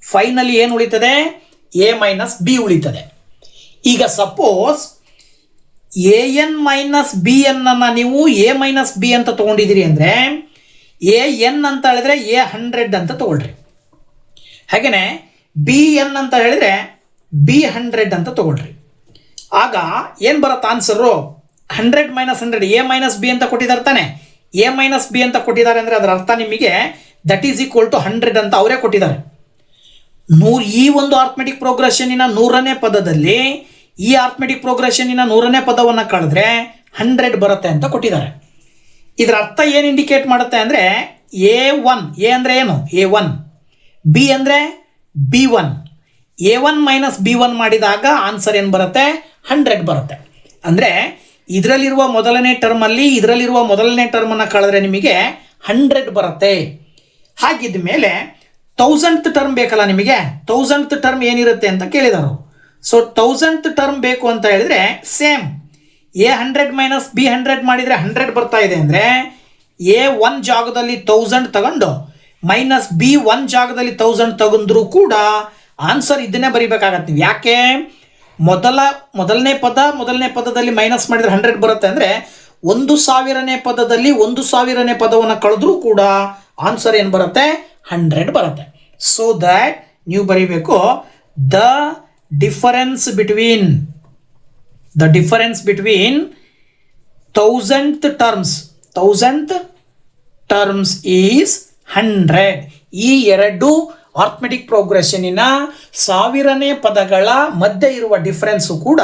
ಫೈನಲಿ ಏನು ಉಳಿತದೆ? a ಮೈನಸ್ ಬಿ ಉಳಿತದೆ. ಈಗ ಸಪೋಸ್ an ಮೈನಸ್ ಬಿ ಅನ್ನು ನೀವು a ಮೈನಸ್ ಬಿ ಅಂತ ತೊಗೊಂಡಿದ್ದೀರಿ ಅಂದರೆ an ಅಂತ ಹೇಳಿದ್ರೆ a100 ಅಂತ ತಗೊಳ್ರಿ. ಹಾಗೆಯೇ bn ಅಂತ ಹೇಳಿದ್ರೆ b100 ಅಂತ ತಗೊಳ್ರಿ. ಆಗ ಏನು ಬರುತ್ತೆ ಆನ್ಸರು? 100 - 100 a ಮೈನಸ್ ಬಿ ಅಂತ ಕೊಟ್ಟಿದ್ದಾರೆ ತಾನೆ. a ಮೈನಸ್ ಬಿ ಅಂತ ಕೊಟ್ಟಿದ್ದಾರೆ ಅಂದರೆ ಅದರ ಅರ್ಥ ನಿಮಗೆ ದಟ್ ಈಸ್ ಈಕ್ವಲ್ ಟು 100 ಅಂತ ಅವರೇ ಕೊಟ್ಟಿದ್ದಾರೆ. ಈ ಒಂದು ಆರ್ಥಮೆಟಿಕ್ ಪ್ರೋಗ್ರೆಷನ್ನಿನ 100ನೇ ಪದದಲ್ಲಿ ಈ ಆರ್ಥಮೆಟಿಕ್ ಪ್ರೋಗ್ರೆಷನ್ನಿನ 100ನೇ ಪದವನ್ನು ಕಳೆದ್ರೆ 100 ಬರುತ್ತೆ ಅಂತ ಕೊಟ್ಟಿದ್ದಾರೆ. ಇದರ ಅರ್ಥ ಏನು ಇಂಡಿಕೇಟ್ ಮಾಡುತ್ತೆ ಅಂದರೆ a1 ಎ ಅಂದರೆ ಏನು? a1 ಬಿ ಅಂದರೆ b1 a1 ಮೈನಸ್ b1 ಮಾಡಿದಾಗ ಆನ್ಸರ್ ಏನು ಬರುತ್ತೆ? 100 ಬರುತ್ತೆ. ಅಂದರೆ ಇದರಲ್ಲಿರುವ ಮೊದಲನೇ ಟರ್ಮಲ್ಲಿ ಇದರಲ್ಲಿರುವ ಮೊದಲನೇ ಟರ್ಮನ್ನು ಕಳೆದ್ರೆ ನಿಮಗೆ 100 ಬರುತ್ತೆ. ಹಾಗಿದ್ದ ಮೇಲೆ 1000th ಟರ್ಮ್ ಬೇಕಲ್ಲ ನಿಮಗೆ. 1000th ಟರ್ಮ್ ಏನಿರುತ್ತೆ ಅಂತ ಕೇಳಿದರು. ಸೊ 1000th ಟರ್ಮ್ ಬೇಕು ಅಂತ ಹೇಳಿದ್ರೆ ಸೇಮ್ a100 ಮೈನಸ್ b100 ಮಾಡಿದರೆ 100 ಬರ್ತಾ ಇದೆ ಅಂದರೆ a1 ಜಾಗದಲ್ಲಿ 1000 ತಗೊಂಡು ಮೈನಸ್ b1 ಜಾಗದಲ್ಲಿ 1000 ತಗೊಂಡ್ರೂ ಕೂಡ ಆನ್ಸರ್ ಇದನ್ನೇ ಬರಿಬೇಕಾಗತ್ತೆ ನೀವು. ಯಾಕೆ? ಮೊದಲನೇ ಪದದಲ್ಲಿ ಮೈನಸ್ ಮಾಡಿದರೆ 100 ಬರುತ್ತೆ ಅಂದರೆ 1000ನೇ ಪದದಲ್ಲಿ 1000ನೇ ಪದವನ್ನು ಕಳೆದ್ರೂ ಕೂಡ ಆನ್ಸರ್ ಏನು ಬರುತ್ತೆ? 100 ಬರುತ್ತೆ. ಸೊ ದ್ಯಾಟ್ ನೀವು ಬರೀಬೇಕು the difference between 1000th terms is 100. ಈ ಎರಡು ಆರ್ಥಮೆಟಿಕ್ ಪ್ರೋಗ್ರೆಷನ್ನಿನ 1000ನೇ ಪದಗಳ ಮಧ್ಯೆ ಇರುವ ಡಿಫರೆನ್ಸು ಕೂಡ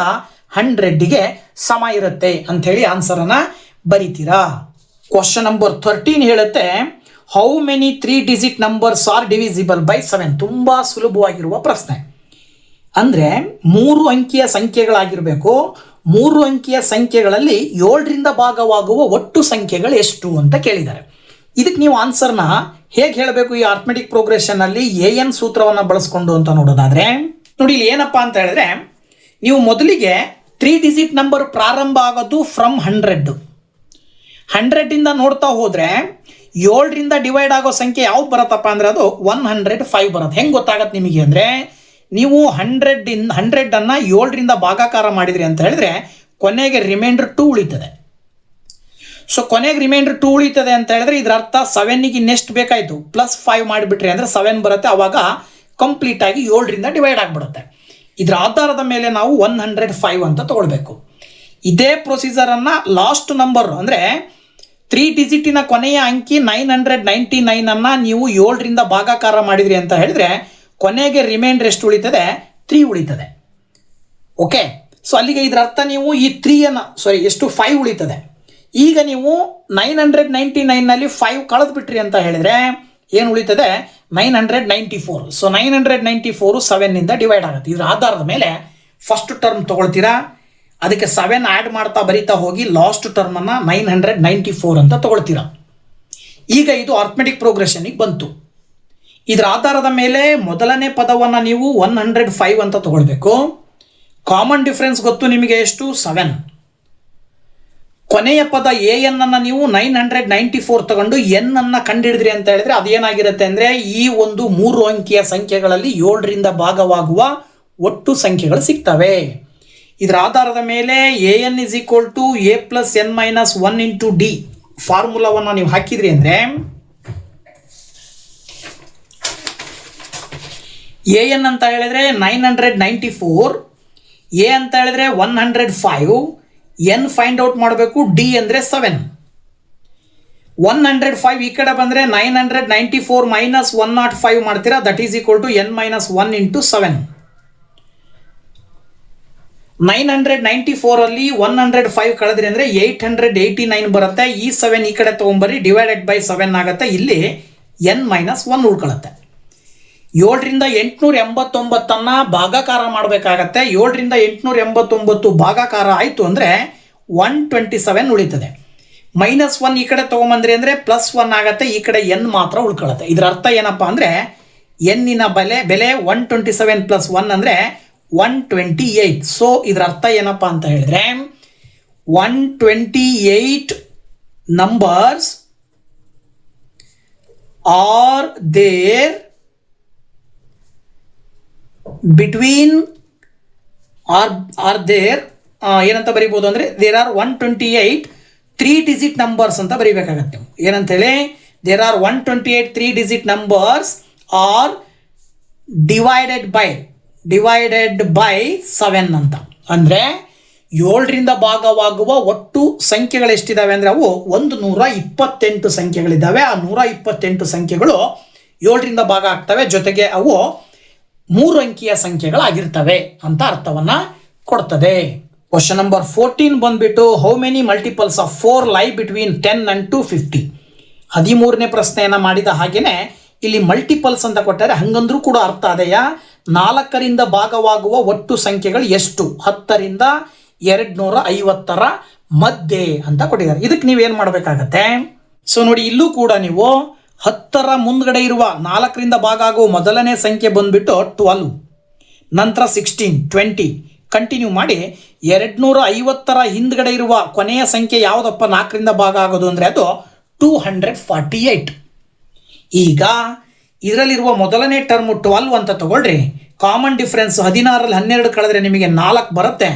100ಗೆ ಸಮ ಇರುತ್ತೆ ಅಂಥೇಳಿ ಆನ್ಸರನ್ನು ಬರಿತೀರಾ. ಕ್ವಶನ್ ನಂಬರ್ 13 ಹೇಳುತ್ತೆ how many 3 digit numbers R divisible by 7. ತುಂಬ ಸುಲಭವಾಗಿರುವ ಪ್ರಶ್ನೆ. ಅಂದರೆ 3 ಅಂಕಿಯ ಸಂಖ್ಯೆಗಳಾಗಿರಬೇಕು. 3 ಅಂಕಿಯ ಸಂಖ್ಯೆಗಳಲ್ಲಿ 7ರಿಂದ ಭಾಗವಾಗುವ ಒಟ್ಟು ಸಂಖ್ಯೆಗಳು ಎಷ್ಟು ಅಂತ ಕೇಳಿದ್ದಾರೆ. ಇದಕ್ಕೆ ನೀವು ಆನ್ಸರ್ನ ಹೇಗೆ ಹೇಳಬೇಕು ಈ ಆರ್ಥಮೆಟಿಕ್ ಪ್ರೋಗ್ರೆಷನ್ನಲ್ಲಿ an ಸೂತ್ರವನ್ನು ಬಳಸ್ಕೊಂಡು ಅಂತ ನೋಡೋದಾದರೆ ನೋಡಿ, ಇಲ್ಲಿ ಏನಪ್ಪ ಅಂತ ಹೇಳಿದ್ರೆ ನೀವು ಮೊದಲಿಗೆ 3 ಡಿಜಿಟ್ ನಂಬರ್ ಪ್ರಾರಂಭ ಆಗೋದು ಫ್ರಮ್ 100ಇಂದ ನೋಡ್ತಾ ಹೋದರೆ 7ರಿಂದ ಡಿವೈಡ್ ಆಗೋ ಸಂಖ್ಯೆ ಯಾವ್ದು ಬರುತ್ತಪ್ಪ ಅಂದರೆ ಅದು 105 ಬರುತ್ತೆ. ಹೆಂಗೆ ಗೊತ್ತಾಗತ್ತೆ ನಿಮಗೆ ಅಂದರೆ ನೀವು 100ಅನ್ನು 7ರಿಂದ ಭಾಗಾಕಾರ ಮಾಡಿದ್ರಿ ಅಂತ ಹೇಳಿದ್ರೆ ಕೊನೆಗೆ ರಿಮೈಂಡರ್ 2 ಉಳಿತದೆ. ಸೊ ಕೊನೆಗೆ ರಿಮೈಂಡರ್ 2 ಉಳಿತದೆ ಅಂತ ಹೇಳಿದ್ರೆ ಇದರ ಅರ್ಥ 7ಗೆ ಇನ್ನೆಷ್ಟು ಬೇಕಾಯಿತು? +5 ಮಾಡಿಬಿಟ್ರಿ ಅಂದರೆ 7 ಬರುತ್ತೆ. ಆವಾಗ ಕಂಪ್ಲೀಟಾಗಿ 7ರಿಂದ ಡಿವೈಡ್ ಆಗಿಬಿಡುತ್ತೆ. ಇದರ ಆಧಾರದ ಮೇಲೆ ನಾವು 105 ಅಂತ ತಗೊಳ್ಬೇಕು. ಇದೇ ಪ್ರೊಸೀಜರನ್ನು ಲಾಸ್ಟ್ ನಂಬರ್ ಅಂದರೆ 3 ಡಿಜಿಟಿನ ಕೊನೆಯ ಅಂಕಿ 999ಅನ್ನು ನೀವು 7ರಿಂದ ಭಾಗಾಕಾರ ಮಾಡಿದ್ರಿ ಅಂತ ಹೇಳಿದ್ರೆ ಕೊನೆಗೆ ರಿಮೈಂಡರ್ ಎಷ್ಟು ಉಳಿತದೆ? 3 ಉಳಿತದೆ. ಓಕೆ, ಸೊ ಅಲ್ಲಿಗೆ ಇದರ ಅರ್ಥ ನೀವು ಈ 5 ಉಳಿತದೆ. ಈಗ ನೀವು 999ನಲ್ಲಿ 5 ಕಳೆದು ಬಿಟ್ರಿ ಅಂತ ಹೇಳಿದರೆ ಏನು ಉಳಿತದೆ? 994. ಸೊ 994 7ನಿಂದ ಡಿವೈಡ್ ಆಗುತ್ತೆ. ಇದರ ಆಧಾರದ ಮೇಲೆ ಫಸ್ಟ್ ಟರ್ಮ್ ತೊಗೊಳ್ತೀರಾ, ಅದಕ್ಕೆ 7 ಆ್ಯಡ್ ಮಾಡ್ತಾ ಬರಿತಾ ಹೋಗಿ ಲಾಸ್ಟ್ ಟರ್ಮನ್ನು 994 ಅಂತ ತೊಗೊಳ್ತೀರಾ. ಈಗ ಇದು ಆರ್ಥಮೆಟಿಕ್ ಪ್ರೋಗ್ರೆಷನ್ನಿಗೆ ಬಂತು. ಇದರ ಆಧಾರದ ಮೇಲೆ ಮೊದಲನೇ ಪದವನ್ನು ನೀವು 105 ಅಂತ ತಗೊಳ್ಬೇಕು. ಕಾಮನ್ ಡಿಫರೆನ್ಸ್ ಗೊತ್ತು ನಿಮಗೆ ಎಷ್ಟು? 7. ಕೊನೆಯ ಪದ an ಅನ್ನು ನೀವು 994 ತಗೊಂಡು n ಅನ್ನು ಕಂಡುಹಿಡಿದ್ರಿ ಅಂತ ಹೇಳಿದ್ರೆ ಅದೇನಾಗಿರುತ್ತೆ ಅಂದರೆ ಈ ಒಂದು 3 ಅಂಕಿಯ ಸಂಖ್ಯೆಗಳಲ್ಲಿ 7ರಿಂದ ಭಾಗವಾಗುವ ಒಟ್ಟು ಸಂಖ್ಯೆಗಳು ಸಿಗ್ತವೆ. ಇದರ ಆಧಾರದ ಮೇಲೆ an = a+n-1 ಇಂಟು ಡಿ ಫಾರ್ಮುಲಾವನ್ನು ನೀವು ಹಾಕಿದ್ರಿ ಅಂದರೆ an ಅಂತ ಹೇಳಿದ್ರೆ 994, a ಅಂತ ಹೇಳಿದ್ರೆ 105, n ಫೈಂಡ್ ಔಟ್ ಮಾಡಬೇಕು, ಡಿ ಅಂದರೆ 7. 105 ಈ ಕಡೆ ಬಂದರೆ 994 ಮೈನಸ್ 105 ಮಾಡ್ತೀರಾ, that is equal to n minus 1 into 7. 994 ಅಲ್ಲಿ 105 ಕಳೆದ್ರಿ ಅಂದರೆ 889 ಬರುತ್ತೆ. ಈ 7 ಈ ಕಡೆ ತೊಗೊಂಬರ್ರಿ, ಡಿವೈಡೆಡ್ ಬೈ 7 ಆಗುತ್ತೆ. ಇಲ್ಲಿ n ಮೈನಸ್ 1 ಉಳ್ಕೊಳ್ಳುತ್ತೆ. 7ರಿಂದ 889 ಭಾಗಾಕಾರ ಮಾಡಬೇಕಾಗತ್ತೆ. 7ರಿಂದ 889 ಭಾಗಾಕಾರ ಆಯಿತು ಅಂದರೆ 127 ಉಳಿತದೆ. -1 ಈ ಕಡೆ ತೊಗೊಂಬಂದ್ರಿ ಅಂದರೆ +1 ಆಗುತ್ತೆ. ಈ ಕಡೆ n ಮಾತ್ರ ಉಳ್ಕೊಳ್ಳುತ್ತೆ. ಇದರ ಅರ್ಥ ಏನಪ್ಪ ಅಂದರೆ ಎನ್ನಿನ ಬೆಲೆ 127 + 1 ಅಂದರೆ 128. ಸೊ ಇದರ ಅರ್ಥ ಏನಪ್ಪ ಅಂತ ಹೇಳಿದ್ರೆ 128 numbers are there between are there ಏನಂತ ಬರೀಬೋದು ಅಂದರೆ ದೇರ್ ಆರ್ 128 3 ಡಿಜಿಟ್ ನಂಬರ್ಸ್ ಅಂತ ಬರೀಬೇಕಾಗತ್ತೆ. ನೀವು ಏನಂತ ಹೇಳಿ there are 128 3 digit numbers are divided by 7 ಅಂತ. ಅಂದರೆ 7ರಿಂದ ಭಾಗವಾಗುವ ಒಟ್ಟು ಸಂಖ್ಯೆಗಳು ಎಷ್ಟಿದ್ದಾವೆ ಅಂದರೆ ಅವು 128 ಸಂಖ್ಯೆಗಳಿದ್ದಾವೆ. ಆ 128 ಸಂಖ್ಯೆಗಳು 7ರಿಂದ ಭಾಗ ಆಗ್ತವೆ, ಜೊತೆಗೆ ಅವು 3 ಅಂಕಿಯ ಸಂಖ್ಯೆಗಳಾಗಿರ್ತವೆ ಅಂತ ಅರ್ಥವನ್ನ ಕೊಡ್ತದೆ. ಕ್ವಶನ್ ನಂಬರ್ 14 ಬಂದ್ಬಿಟ್ಟು ಹೌ ಮೆನಿ ಮಲ್ಟಿಪಲ್ಸ್ ಆಫ್ 4 ಲೈ ಬಿಟ್ವೀನ್ 10 and 250. 13ನೇ ಪ್ರಶ್ನೆಯನ್ನು ಮಾಡಿದ ಹಾಗೇನೆ ಇಲ್ಲಿ ಮಲ್ಟಿಪಲ್ಸ್ ಅಂತ ಕೊಟ್ಟರೆ ಹಂಗಂದ್ರೂ ಕೂಡ ಅರ್ಥ ಅದೆಯಾ. 4ರಿಂದ ಭಾಗವಾಗುವ ಒಟ್ಟು ಸಂಖ್ಯೆಗಳು ಎಷ್ಟು? 10ರಿಂದ 250 ಮಧ್ಯೆ ಅಂತ ಕೊಟ್ಟಿದ್ದಾರೆ. ಇದಕ್ಕೆ ನೀವೇನು ಮಾಡಬೇಕಾಗತ್ತೆ? ಸೊ ನೋಡಿ, ಇಲ್ಲೂ ಕೂಡ ನೀವು 10ರ ಮುಂದ್ಗಡೆ ಇರುವ 4ರಿಂದ ಭಾಗ ಆಗುವ ಮೊದಲನೇ ಸಂಖ್ಯೆ ಬಂದ್ಬಿಟ್ಟು 12, ನಂತರ 16, 20 ಕಂಟಿನ್ಯೂ ಮಾಡಿ 250ರ ಹಿಂದ್ಗಡೆ ಇರುವ ಕೊನೆಯ ಸಂಖ್ಯೆ ಯಾವುದಪ್ಪ 4ರಿಂದ ಭಾಗ ಆಗೋದು ಅಂದರೆ ಅದು 248. ಈಗ ಇದರಲ್ಲಿರುವ ಮೊದಲನೇ ಟರ್ಮು 12 ಅಂತ ತಗೊಳ್ರಿ. ಕಾಮನ್ ಡಿಫ್ರೆನ್ಸ್ 16ರಲ್ಲಿ 12 ಕಳೆದ್ರೆ ನಿಮಗೆ 4 ಬರುತ್ತೆ.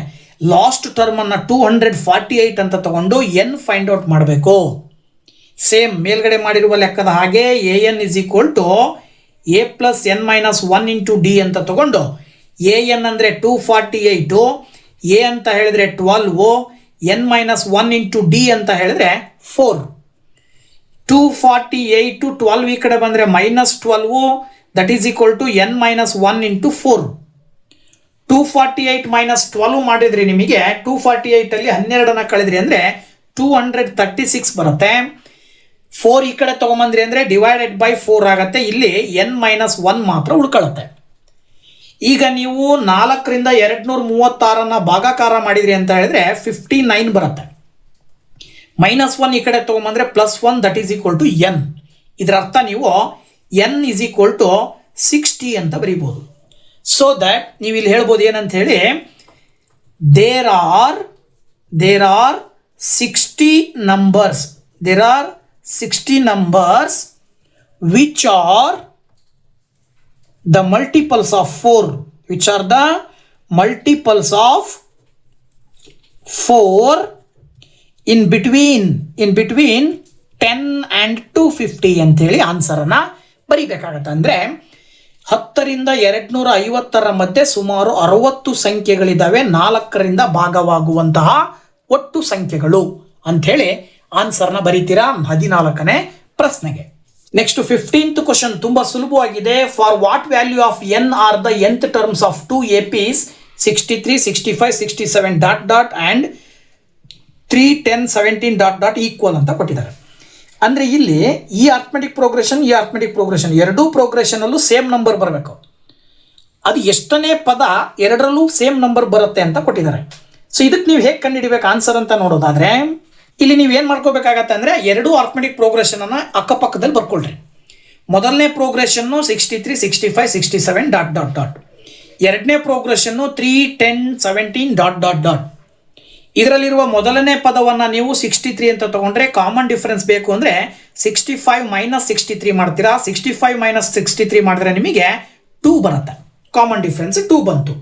ಲಾಸ್ಟ್ ಟರ್ಮನ್ನು 248 ಅಂತ ತಗೊಂಡು n ಫೈಂಡ್ ಔಟ್ ಮಾಡಬೇಕು. ಸೇಮ್ ಮೇಲ್ಗಡೆ ಮಾಡಿರುವ ಲೆಕ್ಕದ ಹಾಗೆ an is equal to a plus n minus 1 into D ಅಂತ ತಗೊಂಡು an ಅಂದರೆ 248, a ಅಂತ ಹೇಳಿದ್ರೆ 12, n ಮೈನಸ್ 1 ಇಂಟು ಡಿ ಅಂತ ಹೇಳಿದ್ರೆ 4. 248 12 ಈ ಕಡೆ ಬಂದರೆ -12, that is equal to n minus 1 into 4. 248 minus 12 ಮಾಡಿದ್ರಿ ನಿಮಗೆ 248 ಅಲ್ಲಿ 12ನ ಕಳೆದ್ರಿ ಅಂದರೆ 236 ಬರುತ್ತೆ. 4 ಈ ಕಡೆ ತೊಗೊಂಬಂದ್ರಿ ಅಂದರೆ ಡಿವೈಡೆಡ್ ಬೈ 4 ಆಗುತ್ತೆ. ಇಲ್ಲಿ n ಮೈನಸ್ 1 ಮಾತ್ರ ಉಳ್ಕೊಳ್ಳುತ್ತೆ. ಈಗ ನೀವು 4ರಿಂದ 236 ಭಾಗಾಕಾರ ಮಾಡಿದ್ರಿ ಅಂತ ಹೇಳಿದ್ರೆ 59 ಬರುತ್ತೆ. -1 ಈ ಕಡೆ ತೊಗೊಂಬಂದ್ರೆ +1 that is equal to n. ಇದರ ಅರ್ಥ ನೀವು n ಈಸ್ ಈಕ್ವಲ್ ಟು 60 ಅಂತ ಬರೀಬಹುದು. ಸೊ ದಟ್ ನೀವು ಇಲ್ಲಿ ಹೇಳ್ಬೋದು ಏನಂತ ಹೇಳಿ, there are 60 numbers, there are 60 numbers which are the multiples of 4, which are the multiples of 4 in between 10 and 250 ಅಂತೇಳಿ ಆನ್ಸರನ್ನು ಬರೀಬೇಕಾಗತ್ತೆ. ಅಂದರೆ 10ರಿಂದ 250 ಮಧ್ಯೆ ಸುಮಾರು 60 ಸಂಖ್ಯೆಗಳಿದ್ದಾವೆ 4ರಿಂದ ಭಾಗವಾಗುವಂತಹ ಒಟ್ಟು ಸಂಖ್ಯೆಗಳು ಅಂಥೇಳಿ ಆನ್ಸರ್ನ ಬರೀತೀರಾ 14ನೇ ಪ್ರಶ್ನೆಗೆ. ನೆಕ್ಸ್ಟ್ 15th ಕ್ವಶನ್ ತುಂಬಾ ಸುಲಭವಾಗಿದೆ. For what value of n are the nth terms of 2 APs 63, 65, 67 dot dot and 3, 10, 17 ... equal ಅಂತ ಕೊಟ್ಟಿದ್ದಾರೆ. ಅಂದರೆ ಇಲ್ಲಿ ಈ ಅರ್ಥಮೆಟಿಕ್ ಪ್ರೋಗ್ರೆಷನ್ ಎರಡೂ ಪ್ರೋಗ್ರೆಷನಲ್ಲೂ ಸೇಮ್ ನಂಬರ್ ಬರಬೇಕು. ಅದು ಎಷ್ಟನೇ ಪದ ಎರಡರಲ್ಲೂ ಸೇಮ್ ನಂಬರ್ ಬರುತ್ತೆ ಅಂತ ಕೊಟ್ಟಿದ್ದಾರೆ. ಸೊ ಇದಕ್ಕೆ ನೀವು ಹೇಗೆ ಕಂಡುಹಿಡಿಬೇಕು ಆನ್ಸರ್ ಅಂತ ನೋಡೋದಾದರೆ ಇಲ್ಲಿ ನೀವು ಏನು ಮಾಡ್ಕೋಬೇಕಾಗತ್ತೆ ಅಂದರೆ ಎರಡೂ ಅರ್ಥಮೆಟಿಕ್ ಪ್ರೋಗ್ರೆಷನನ್ನು ಅಕ್ಕಪಕ್ಕದಲ್ಲಿ ಬರ್ಕೊಳ್ರಿ. ಮೊದಲನೇ ಪ್ರೋಗ್ರೆಷನ್ನು 63, 65, 67 ... ಎರಡನೇ ಪ್ರೋಗ್ರೆಷನ್ನು 3, 10, 17 ... ಇದರಲ್ಲಿರುವ ಮೊದಲನೇ ಪದವನ್ನು ನೀವು 63 ಅಂತ ತಗೊಂಡ್ರೆ ಕಾಮನ್ ಡಿಫರೆನ್ಸ್ ಬೇಕು ಅಂದರೆ 65 - 63 ಮಾಡ್ತೀರಾ. 65 - 63 ಮಾಡಿದ್ರೆ ನಿಮಗೆ 2 ಬರುತ್ತೆ. ಕಾಮನ್ ಡಿಫರೆನ್ಸ್ 2 ಬಂತು.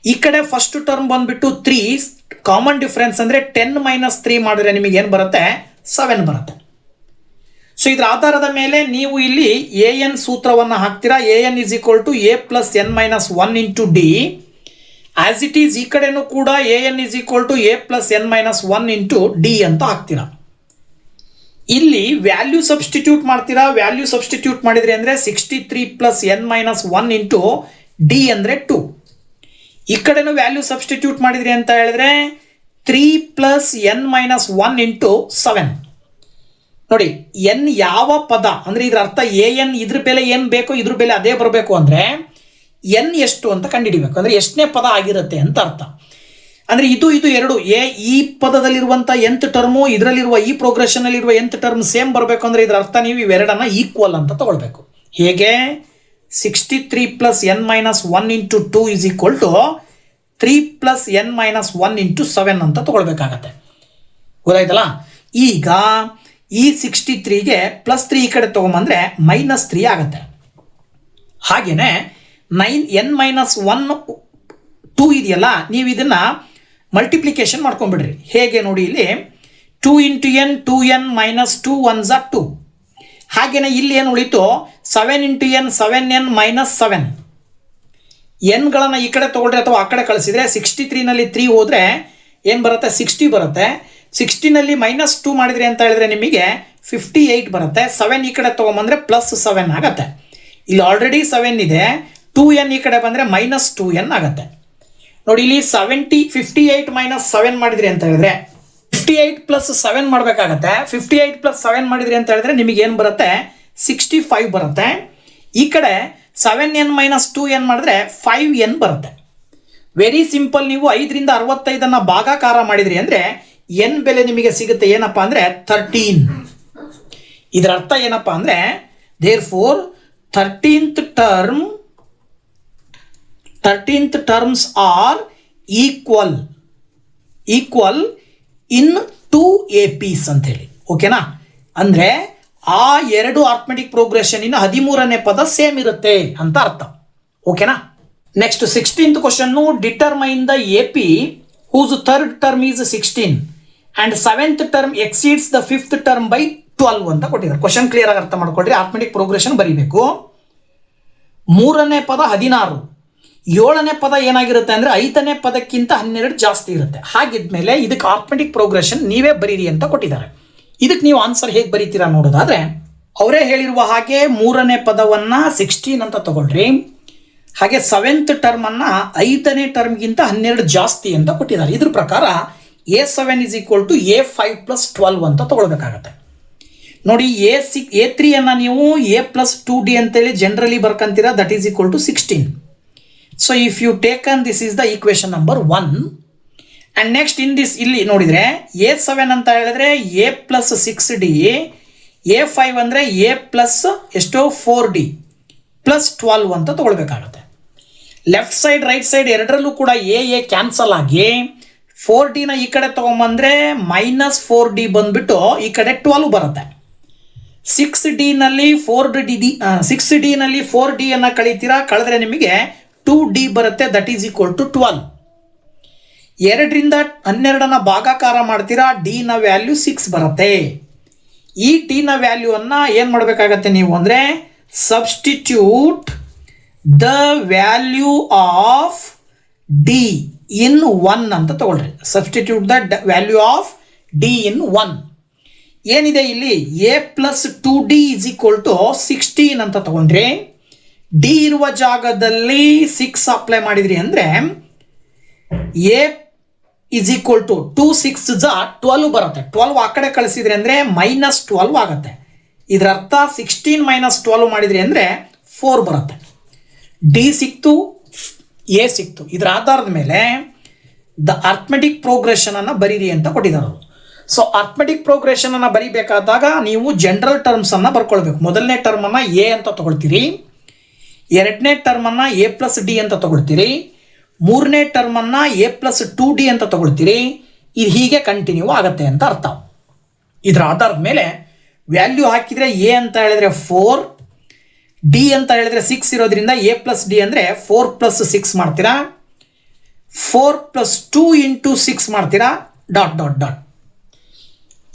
ಈ ಕಡೆ ಫಸ್ಟ್ ಟರ್ಮ್ ಬಂದ್ಬಿಟ್ಟು 3, ಕಾಮನ್ ಡಿಫರೆನ್ಸ್ ಅಂದರೆ 10 - 3 ಮಾಡಿದ್ರೆ ನಿಮಗೆ ಏನು ಬರುತ್ತೆ 7 ಬರುತ್ತೆ. ಸೊ ಇದರ ಆಧಾರದ ಮೇಲೆ ನೀವು ಇಲ್ಲಿ an ಸೂತ್ರವನ್ನು ಹಾಕ್ತೀರಾ. an = a + n - 1 into D. As it is ಈ ಕಡೆನೂ ಕೂಡ an = a + n - 1 into D ಅಂತ ಹಾಕ್ತೀರಾ. ಇಲ್ಲಿ ವ್ಯಾಲ್ಯೂ ಸಬ್ಸ್ಟಿಟ್ಯೂಟ್ ಮಾಡ್ತೀರಾ. ವ್ಯಾಲ್ಯೂ ಸಬ್ಸ್ಟಿಟ್ಯೂಟ್ ಮಾಡಿದ್ರಿ ಅಂದರೆ 63 plus n minus 1 into D ಅಂದರೆ 2. ಈ ಕಡೆನೂ ವ್ಯಾಲ್ಯೂ ಸಬ್ಸ್ಟಿಟ್ಯೂಟ್ ಮಾಡಿದ್ರಿ ಅಂತ ಹೇಳಿದ್ರೆ 3 ಪ್ಲಸ್ n ಮೈನಸ್ 1 ಇಂಟು 7. ನೋಡಿ ಎನ್ ಯಾವ ಪದ ಅಂದರೆ ಇದರ ಅರ್ಥ ಎನ್ ಇದ್ರ ಬೆಲೆ ಏನು ಬೇಕೋ ಇದ್ರ ಬೆಲೆ ಅದೇ ಬರಬೇಕು ಅಂದರೆ ಎನ್ ಎಷ್ಟು ಅಂತ ಕಂಡುಹಿಡಿಬೇಕು. ಅಂದರೆ ಎಷ್ಟನೇ ಪದ ಆಗಿರುತ್ತೆ ಅಂತ ಅರ್ಥ. ಅಂದರೆ ಇದು ಎರಡು ಈ ಪದದಲ್ಲಿರುವಂಥ nth ಟರ್ಮು ಇದರಲ್ಲಿರುವ ಈ ಪ್ರೋಗ್ರೆಷನಲ್ಲಿರುವ nth ಟರ್ಮ್ ಸೇಮ್ ಬರಬೇಕು ಅಂದರೆ ಇದರ ಅರ್ಥ ನೀವು ಇವೆರಡನ್ನ ಈಕ್ವಲ್ ಅಂತ ತಗೊಳ್ಬೇಕು. ಹೇಗೆ 63 plus n minus 1 into 2 is equal to 3 plus n minus 1 into 7 ಅಂತ ತಗೊಳ್ಬೇಕಾಗತ್ತೆ. ಗೊತ್ತಾಯ್ತಲ್ಲ. ಈಗ ಈ 63ಗೆ ಪ್ಲಸ್ 3 ಈ ಕಡೆ ತೊಗೊಂಬಂದರೆ ಮೈನಸ್ 3 ಆಗುತ್ತೆ. ಹಾಗೆಯೇ n ಮೈನಸ್ 1 2 ಇದೆಯಲ್ಲ, ನೀವು ಇದನ್ನು ಮಲ್ಟಿಪ್ಲಿಕೇಶನ್ ಮಾಡ್ಕೊಂಬಿಡ್ರಿ. ಹೇಗೆ ನೋಡಿ, ಇಲ್ಲಿ 2 ಇಂಟು n 2n ಮೈನಸ್ 2 1 2. ಹಾಗೆಯೇ ಇಲ್ಲಿ ಏನು ಉಳಿತು 7 ಇಂಟು n 7n ಮೈನಸ್ 7. ಎನ್ಗಳನ್ನು ಈ ಕಡೆ ತೊಗೊಳ್ರಿ ಅಥವಾ ಆ ಕಡೆ ಕಳಿಸಿದರೆ 63ನಲ್ಲಿ 3 ಹೋದರೆ ಏನು ಬರುತ್ತೆ 60 ಬರುತ್ತೆ. 60ನಲ್ಲಿ ಮೈನಸ್ 2 ಮಾಡಿದ್ರಿ ಅಂತ ಹೇಳಿದ್ರೆ ನಿಮಗೆ 58 ಬರುತ್ತೆ. 7 ಈ ಕಡೆ ತೊಗೊಂಬಂದರೆ ಪ್ಲಸ್ 7 ಆಗುತ್ತೆ. ಇಲ್ಲಿ ಆಲ್ರೆಡಿ 7 ಇದೆ, 2n ಈ ಕಡೆ ಬಂದರೆ ಮೈನಸ್ 2n ಆಗುತ್ತೆ. ನೋಡಿ ಇಲ್ಲಿ 58 ಮೈನಸ್ 7 ಮಾಡಿದ್ರಿ ಅಂತ ಹೇಳಿದ್ರೆ 58 ಪ್ಲಸ್ 7 ಮಾಡಬೇಕಾಗತ್ತೆ. 58 ಪ್ಲಸ್ 7 ಮಾಡಿದ್ರಿ ಅಂತ ಹೇಳಿದ್ರೆ ನಿಮಗೆ ಏನು ಬರುತ್ತೆ 65 ಬರುತ್ತೆ. ಈ ಕಡೆ 7n ಮೈನಸ್ 2n ಮಾಡಿದ್ರೆ 5n ಬರುತ್ತೆ. Very simple. ನೀವು 5ರಿಂದ 65 ಭಾಗಾಕಾರ ಮಾಡಿದ್ರಿ ಅಂದರೆ n ಬೆಲೆ ನಿಮಗೆ ಸಿಗುತ್ತೆ ಏನಪ್ಪ ಅಂದರೆ 13. ಇದರ ಅರ್ಥ ಏನಪ್ಪ ಅಂದರೆ therefore 13th terms are equal in 2 APs ಅಂತ ಹೇಳಿ. ಓಕೆನಾ. ಅಂದರೆ ಆ ಎರಡು ಆರ್ಥಮೆಟಿಕ್ ಪ್ರೋಗ್ರೆಷನಿನ 13ನೇ ಪದ ಸೇಮ್ ಇರುತ್ತೆ ಅಂತ ಅರ್ಥ. ಓಕೆನಾ. Next 16th question, determine the AP whose third term is 16 and 7th term exceeds the 5th term by 12 ಅಂತ ಕೊಟ್ಟಿದ್ದಾರೆ. ಕ್ವಶನ್ ಕ್ಲಿಯರ್ ಆಗಿ ಅರ್ಥ ಮಾಡ್ಕೊಳ್ರಿ. ಆರ್ಥಮೆಟಿಕ್ ಪ್ರೋಗ್ರೆಷನ್ ಬರೀಬೇಕು. 3ನೇ ಪದ 16, 7ನೇ ಪದ ಏನಾಗಿರುತ್ತೆ ಅಂದರೆ 5ನೇ ಪದಕ್ಕಿಂತ 12 ಜಾಸ್ತಿ ಇರುತ್ತೆ. ಹಾಗಿದ್ಮೇಲೆ ಇದಕ್ಕೆ ಆರ್ಥಮೆಟಿಕ್ ಪ್ರೋಗ್ರೆಷನ್ ನೀವೇ ಬರೀರಿ ಅಂತ ಕೊಟ್ಟಿದ್ದಾರೆ. ಇದಕ್ಕೆ ನೀವು ಆನ್ಸರ್ ಹೇಗೆ ಬರೀತೀರಾ ನೋಡೋದಾದ್ರೆ ಅವರೇ ಹೇಳಿರುವ ಹಾಗೆ 3ನೇ ಪದವನ್ನು 16 ಅಂತ ತಗೊಳ್ರಿ. ಹಾಗೆ 7th ಟರ್ಮನ್ನು 5ನೇ ಟರ್ಮ್ಗಿಂತ 12 ಜಾಸ್ತಿ ಅಂತ ಕೊಟ್ಟಿದ್ದಾರೆ. ಇದ್ರ ಪ್ರಕಾರ A7 is equal to A5 plus 12 ಅಂತ ತಗೊಳ್ಬೇಕಾಗತ್ತೆ. ನೋಡಿ A3 ನೀವು A plus 2D ಅಂತೇಳಿ ಜನರಲಿ ಬರ್ಕಂತೀರಾ. That is equal to 16. So if you taken this is the equation number 1. And next in this ಇಲ್ಲಿ ನೋಡಿದರೆ A7 ಅಂತ ಹೇಳಿದ್ರೆ A ಪ್ಲಸ್ 6D, A5 ಅಂದರೆ A ಪ್ಲಸ್ ಎಷ್ಟೋ 4D ಪ್ಲಸ್ 12 ಅಂತ ತಗೊಳ್ಬೇಕಾಗತ್ತೆ. ಲೆಫ್ಟ್ ಸೈಡ್ ರೈಟ್ ಸೈಡ್ ಎರಡರಲ್ಲೂ ಕೂಡ ಎ ಕ್ಯಾನ್ಸಲ್ ಆಗಿ 4Dನ ಈ ಕಡೆ ತೊಗೊಂಬಂದರೆ ಮೈನಸ್ 4D ಬಂದ್ಬಿಟ್ಟು ಈ ಕಡೆ 12 ಬರುತ್ತೆ. 6Dನಲ್ಲಿ 4D ಅನ್ನು ಕಳಿತೀರಾ, ಕಳೆದ್ರೆ ನಿಮಗೆ 2D ಬರುತ್ತೆ. That is equal to 12. 2ರಿಂದ 12 ಭಾಗಾಕಾರ ಮಾಡ್ತೀರಾ, ಡಿನ ವ್ಯಾಲ್ಯೂ 6 ಬರುತ್ತೆ. ಈ ಡಿನ ವ್ಯಾಲ್ಯೂವನ್ನು ಏನು ಮಾಡಬೇಕಾಗತ್ತೆ ನೀವು ಅಂದರೆ substitute the value of D in 1 ಅಂತ ತಗೊಳ್ರಿ. Substitute the value of D in 1. ಏನಿದೆ ಇಲ್ಲಿ A plus 2D is equal to 16 ಅಂತ ತಗೊಂಡ್ರಿ. ಡಿ ಇರುವ ಜಾಗದಲ್ಲಿ 6 ಅಪ್ಲೈ ಮಾಡಿದ್ರಿ ಅಂದರೆ A ಇಸ್ ಈಕ್ವಲ್ ಟು 2 6 12 ಬರುತ್ತೆ. 12 ಆ ಕಡೆ ಕಳಿಸಿದ್ರಿ ಅಂದರೆ ಮೈನಸ್ 12 ಆಗುತ್ತೆ. ಇದರ ಅರ್ಥ 16 ಮೈನಸ್ 12 ಮಾಡಿದ್ರಿ ಅಂದರೆ 4 ಬರುತ್ತೆ. ಡಿ ಸಿಕ್ತು, ಎ ಸಿಕ್ತು. ಇದರ ಆಧಾರದ ಮೇಲೆ ದ ಅರ್ಥಮೆಟಿಕ್ ಪ್ರೋಗ್ರೆಷನನ್ನು ಬರೀರಿ ಅಂತ ಕೊಟ್ಟಿದ್ದಾರೆ. ಸೊ ಅರ್ಥಮೆಟಿಕ್ ಪ್ರೋಗ್ರೆಷನನ್ನು ಬರೀಬೇಕಾದಾಗ ನೀವು ಜನರಲ್ ಟರ್ಮ್ಸನ್ನು ಬರ್ಕೊಳ್ಬೇಕು. ಮೊದಲನೇ ಟರ್ಮನ್ನು ಎ ಅಂತ ತಗೊಳ್ತೀರಿ, 2ನೇ ಟರ್ಮನ್ನು A ಪ್ಲಸ್ ಡಿ ಅಂತ ತಗೊಳ್ತೀರಿ, 3ನೇ ಟರ್ಮನ್ನು A ಪ್ಲಸ್ 2D ಅಂತ ತಗೊಳ್ತೀರಿ. ಇದು ಹೀಗೆ ಕಂಟಿನ್ಯೂ ಆಗುತ್ತೆ ಅಂತ ಅರ್ಥ. ಇದರ ಆಧಾರದ ಮೇಲೆ ವ್ಯಾಲ್ಯೂ ಹಾಕಿದರೆ ಎ ಅಂತ ಹೇಳಿದ್ರೆ 4, ಡಿ ಅಂತ ಹೇಳಿದ್ರೆ 6 ಇರೋದ್ರಿಂದ A ಪ್ಲಸ್ ಡಿ ಅಂದರೆ 4 ಪ್ಲಸ್ 6 ಮಾಡ್ತೀರಾ, 4 ಪ್ಲಸ್ 2 ಇಂಟು 6 ಮಾಡ್ತೀರಾ, ಡಾಟ್ ಡಾಟ್ ಡಾಟ್.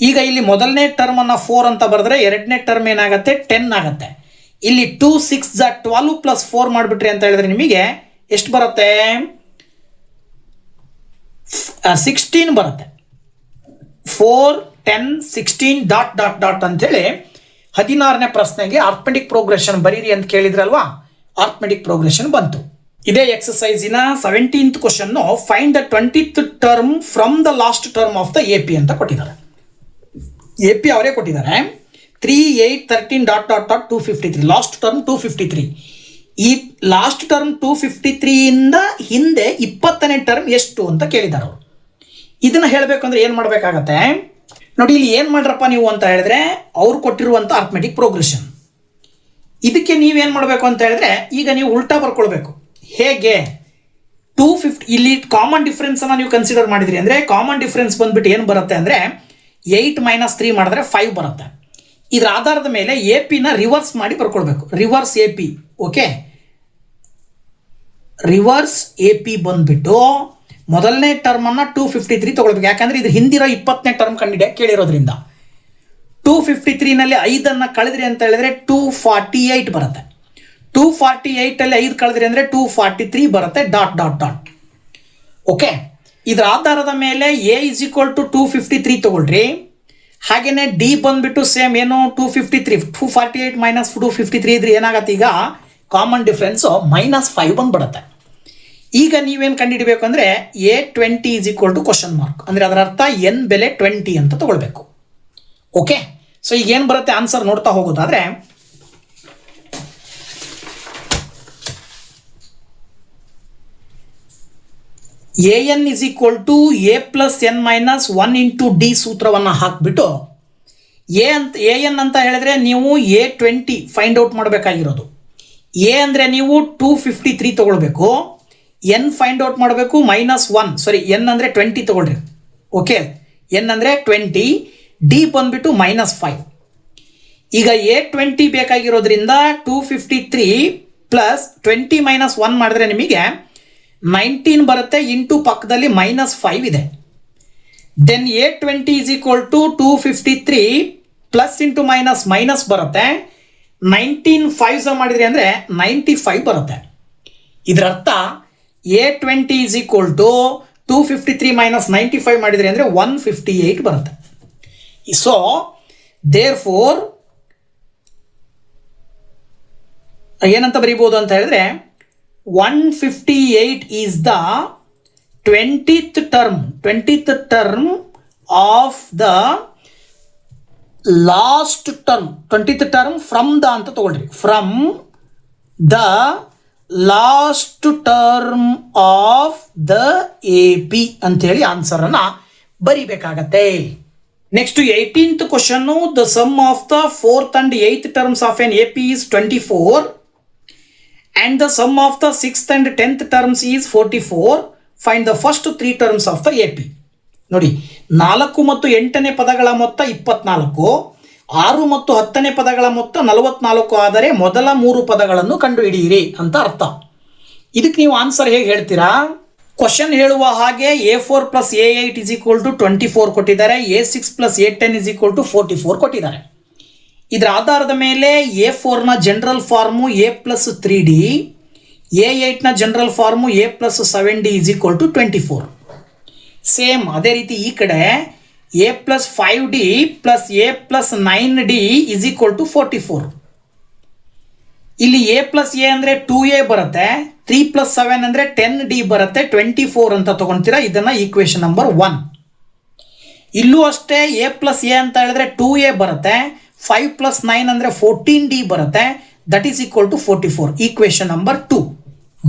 ಈಗ ಇಲ್ಲಿ ಮೊದಲನೇ ಟರ್ಮನ್ನು 4 ಅಂತ ಬರೆದ್ರೆ 2ನೇ ಟರ್ಮ್ ಏನಾಗುತ್ತೆ 10 ಆಗುತ್ತೆ. ಇಲ್ಲಿ 2 6 12 ಪ್ಲಸ್ 4 ಮಾಡಿಬಿಟ್ರಿ ಅಂತ ಹೇಳಿದ್ರೆ ನಿಮಗೆ ಎಷ್ಟು ಬರುತ್ತೆ 16 ಬರುತ್ತೆ. 4 10 16 ಡಾಟ್ ಡಾಟ್ ಡಾಟ್ ಅಂತೇಳಿ 16ನೇ ಪ್ರಶ್ನೆಗೆ ಆರ್ಥಮೆಟಿಕ್ ಪ್ರೋಗ್ರೆಷನ್ ಬರೀರಿ ಅಂತ ಕೇಳಿದ್ರಲ್ವಾ, ಆರ್ಥಮೆಟಿಕ್ ಪ್ರೋಗ್ರೆಷನ್ ಬಂತು. ಇದೇ ಎಕ್ಸಸೈಸಿನ 17th question, find the 20th term from the last term of the AP ಅಂತ ಕೊಟ್ಟಿದ್ದಾರೆ. AP ಅವರೇ ಕೊಟ್ಟಿದ್ದಾರೆ. 3 8 13 dot dot dot 253, last term 253. ಈ ಲಾಸ್ಟ್ ಟರ್ಮ್ 253 ಇಂದ ಹಿಂದೆ 20ನೇ ಟರ್ಮ್ ಎಷ್ಟು ಅಂತ ಕೇಳಿದ್ದಾರೆ ಅವರು. ಇದನ್ನ ಹೇಳಬೇಕು ಅಂದ್ರೆ ಏನು ಮಾಡಬೇಕಾಗತ್ತೆ ನೋಡಿ, ಇಲ್ಲಿ ಏನು ಮಾಡ್ರಪ್ಪ ನೀವು ಅಂತ ಹೇಳಿದ್ರೆ ಅವ್ರು ಕೊಟ್ಟಿರುವಂಥ ಅರ್ಥಮೆಟಿಕ್ ಪ್ರೋಗ್ರೆಷನ್. ಇದಕ್ಕೆ ನೀವೇನು ಮಾಡಬೇಕು ಅಂತ ಹೇಳಿದ್ರೆ ಈಗ ನೀವು ಉಲ್ಟಾ ಬರ್ಕೊಳ್ಬೇಕು. ಹೇಗೆ 250 ಇಲ್ಲಿ ಕಾಮನ್ ಡಿಫ್ರೆನ್ಸ್ ಅನ್ನ ನೀವು ಕನ್ಸಿಡರ್ ಮಾಡಿದ್ರಿ ಅಂದರೆ ಕಾಮನ್ ಡಿಫ್ರೆನ್ಸ್ ಬಂದ್ಬಿಟ್ಟು ಏನು ಬರುತ್ತೆ ಅಂದರೆ 8 - 3 ಮಾಡಿದ್ರೆ 5 ಬರುತ್ತೆ. ಇದರ ಆಧಾರದ ಮೇಲೆ AP ನ ರಿವರ್ಸ್ ಮಾಡಿ ಬರ್ಕೊಳ್ಬೇಕು. Reverse AP, okay, reverse AP ಬಂದ್ಬಿಟ್ಟು ಮೊದಲನೇ ಟರ್ಮ್ ಅನ್ನ 253 ತಗೊಳ್ಬೇಕು. ಯಾಕಂದ್ರೆ ಇದು ಹಿಂದಿರೋ 20ನೇ ಟರ್ಮ್ ಕಂಡಿದೆ ಕೇಳಿರೋದ್ರಿಂದ 253 ನಲ್ಲಿ 5 ಕಳೆದ್ರಿ ಅಂತ ಹೇಳಿದ್ರೆ 248 ಬರುತ್ತೆ. 248 ಅಲ್ಲಿ 5 ಕಳೆದ್ರಿ ಅಂದ್ರೆ 243 ಬರುತ್ತೆ. Dot dot dot. ಓಕೆ, ಇದರ ಆಧಾರದ ಮೇಲೆ A = 253 ತಗೊಳ್ರಿ. ಹಾಗೇನೆ ಡಿ ಬಂದ್ಬಿಟ್ಟು ಸೇಮ್ ಏನು 253, 248 - 253 ಇದ್ರೆ ಏನಾಗತ್ತೆ, ಈಗ ಕಾಮನ್ ಡಿಫ್ರೆನ್ಸ್ -5 ಬಂದ್ಬಿಡುತ್ತೆ. ಈಗ ನೀವೇನು ಕಂಡುಹಿಡಬೇಕು ಅಂದರೆ A20 = ಕ್ವಶನ್ ಮಾರ್ಕ್, ಅಂದರೆ ಅದರ ಅರ್ಥ n ಬೆಲೆ 20 ಅಂತ ತಗೊಳ್ಬೇಕು. ಓಕೆ, ಸೊ ಈಗ ಏನು ಬರುತ್ತೆ ಆನ್ಸರ್ ನೋಡ್ತಾ ಹೋಗೋದಾದ್ರೆ AN = A + n - 1 × D ಸೂತ್ರವನ್ನು ಹಾಕಿಬಿಟ್ಟು AN ಅಂತ ಹೇಳಿದ್ರೆ ನೀವು A20 ಫೈಂಡ್ ಔಟ್ ಮಾಡಬೇಕಾಗಿರೋದು. A ಅಂದರೆ ನೀವು 253 ತಗೊಳ್ಬೇಕು, n ಫೈಂಡ್ ಔಟ್ ಮಾಡಬೇಕು -1, ಸಾರಿ n ಅಂದರೆ 20 ತಗೊಳ್ರಿ. ಓಕೆ, n ಅಂದರೆ 20, D ಬಂದ್ಬಿಟ್ಟು -5. ಈಗ A20 ಬೇಕಾಗಿರೋದ್ರಿಂದ 253 + 20 - 1 ಮಾಡಿದ್ರೆ ನಿಮಗೆ 19 ಬರುತ್ತೆ. ಇಂಟು ಪಕ್ಕದಲ್ಲಿ -5 ಇದೆ. Then A20 = 253 plus into minus ಬರುತ್ತೆ. 19 5 ಮಾಡಿದ್ರಿ ಅಂದರೆ 95 ಬರುತ್ತೆ. ಇದರ ಅರ್ಥ A20 = 253 - 95 ಮಾಡಿದ್ರಿ ಅಂದರೆ 158 ಬರುತ್ತೆ. ಸೊ ದೇರ್ ಫೋರ್ ಏನಂತ ಬರೀಬಹುದು ಅಂತ ಹೇಳಿದ್ರೆ 158 is the 20th term of the last term. 20th term from the ಅಂತ ತಗೊಳ್ರಿ, from the last term of the AP ಅಂತೇಳಿ ಆನ್ಸರ್ ಅನ್ನ ಬರಿಬೇಕಾಗತ್ತೆ. Next 18th question, the sum of the 4th and 8th terms of an AP is 24 and the sum of the 6th and 10th terms is 44. Find the first 3 terms of the AP. ನೋಡಿ, 4 ಮತ್ತು 8ನೇ ಪದಗಳ ಮೊತ್ತ 24, 6 ಮತ್ತು 10ನೇ ಪದಗಳ ಮೊತ್ತ 44 ಆದರೆ ಮೊದಲ 3 ಪದಗಳನ್ನು ಕಂಡುಹಿಡಿಯಿರಿ ಅಂತ ಅರ್ಥ. ಇದಕ್ಕೆ ನೀವು ಆನ್ಸರ್ ಹೇಗೆ ಹೇಳ್ತೀರಾ? ಕ್ವಶನ್ ಹೇಳುವ ಹಾಗೆ A4 + A8 = 24 ಕೊಟ್ಟಿದ್ದಾರೆ, A6 + A10 = 44 ಕೊಟ್ಟಿದ್ದಾರೆ. ಇದರ ಆಧಾರದ ಮೇಲೆ A4 ನ general farm A + 3D, A8 ನ general farm A + 7D = 24. Same ಅದೇ ರೀತಿ ಈ ಕಡೆ A + 5D + A + 9D = 44. ಇಲ್ಲಿ A + A ಅಂದರೆ 2A ಬರುತ್ತೆ, 3 + 7 ಅಂದರೆ 10D ಬರುತ್ತೆ, 24 ಅಂತ ತಗೊಳ್ತೀರಾ. ಇದನ್ನ ಈಕ್ವೇಶನ್ ನಂಬರ್ 1. ಇಲ್ಲೂ ಅಷ್ಟೇ A + A ಅಂತ ಹೇಳಿದ್ರೆ 2A ಬರುತ್ತೆ, 5 + 9 ಅಂದರೆ 14D ಬರುತ್ತೆ, ದಟ್ ಈಸ್ = 44. Equation number 2.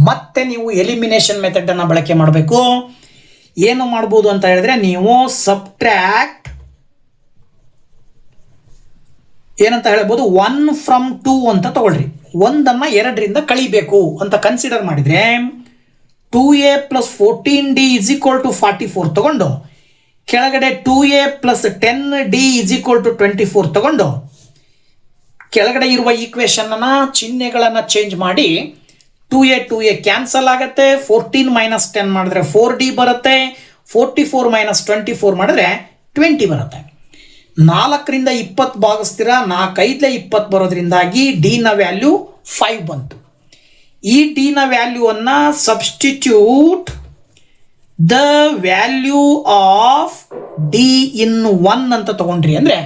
ಮತ್ತೆ ನೀವು ಎಲಿಮಿನೇಷನ್ ಮೆಥಡ್ ಅನ್ನು ಬಳಕೆ ಮಾಡಬೇಕು. ಏನು ಮಾಡ್ಬೋದು ಅಂತ ಹೇಳಿದ್ರೆ ನೀವು ಸಬ್ಟ್ರಾಕ್ಟ್ ಏನಂತ ಹೇಳ್ಬೋದು 1 from 2 ಅಂತ ತಗೊಳ್ರಿ. 1ಅನ್ನು 2ರಿಂದ ಕಳಿಬೇಕು ಅಂತ ಕನ್ಸಿಡರ್ ಮಾಡಿದ್ರೆ 2A + 14D = 44 ತಗೊಂಡು ಕೆಳಗಡೆ 2A + 10D = 24 ತಗೊಂಡು ಕೆಳಗಡೆ ಇರುವ ಈಕ್ವೇಶನ್ ಅನ್ನ ಚಿಹ್ನೆಗಳನ್ನು ಚೇಂಜ್ ಮಾಡಿ 2A ಕ್ಯಾನ್ಸಲ್ ಆಗುತ್ತೆ, 14 - 10 ಮಾಡಿದ್ರೆ 4D ಬರುತ್ತೆ, 44 - 24 ಮಾಡಿದ್ರೆ 20 ಬರುತ್ತೆ. 4ರಿಂದ 20 ಭಾಗಿಸ್ತೀರಾ, 4 5 20 ಬರೋದ್ರಿಂದಾಗಿ ಡಿ ನ ವ್ಯಾಲ್ಯೂ 5 ಬಂತು. ಈ ಡಿ ನ ವ್ಯಾಲ್ಯೂ ಅನ್ನ substitute the value of D in 1 ಅಂತ ತಗೊಂಡ್ರಿ ಅಂದರೆ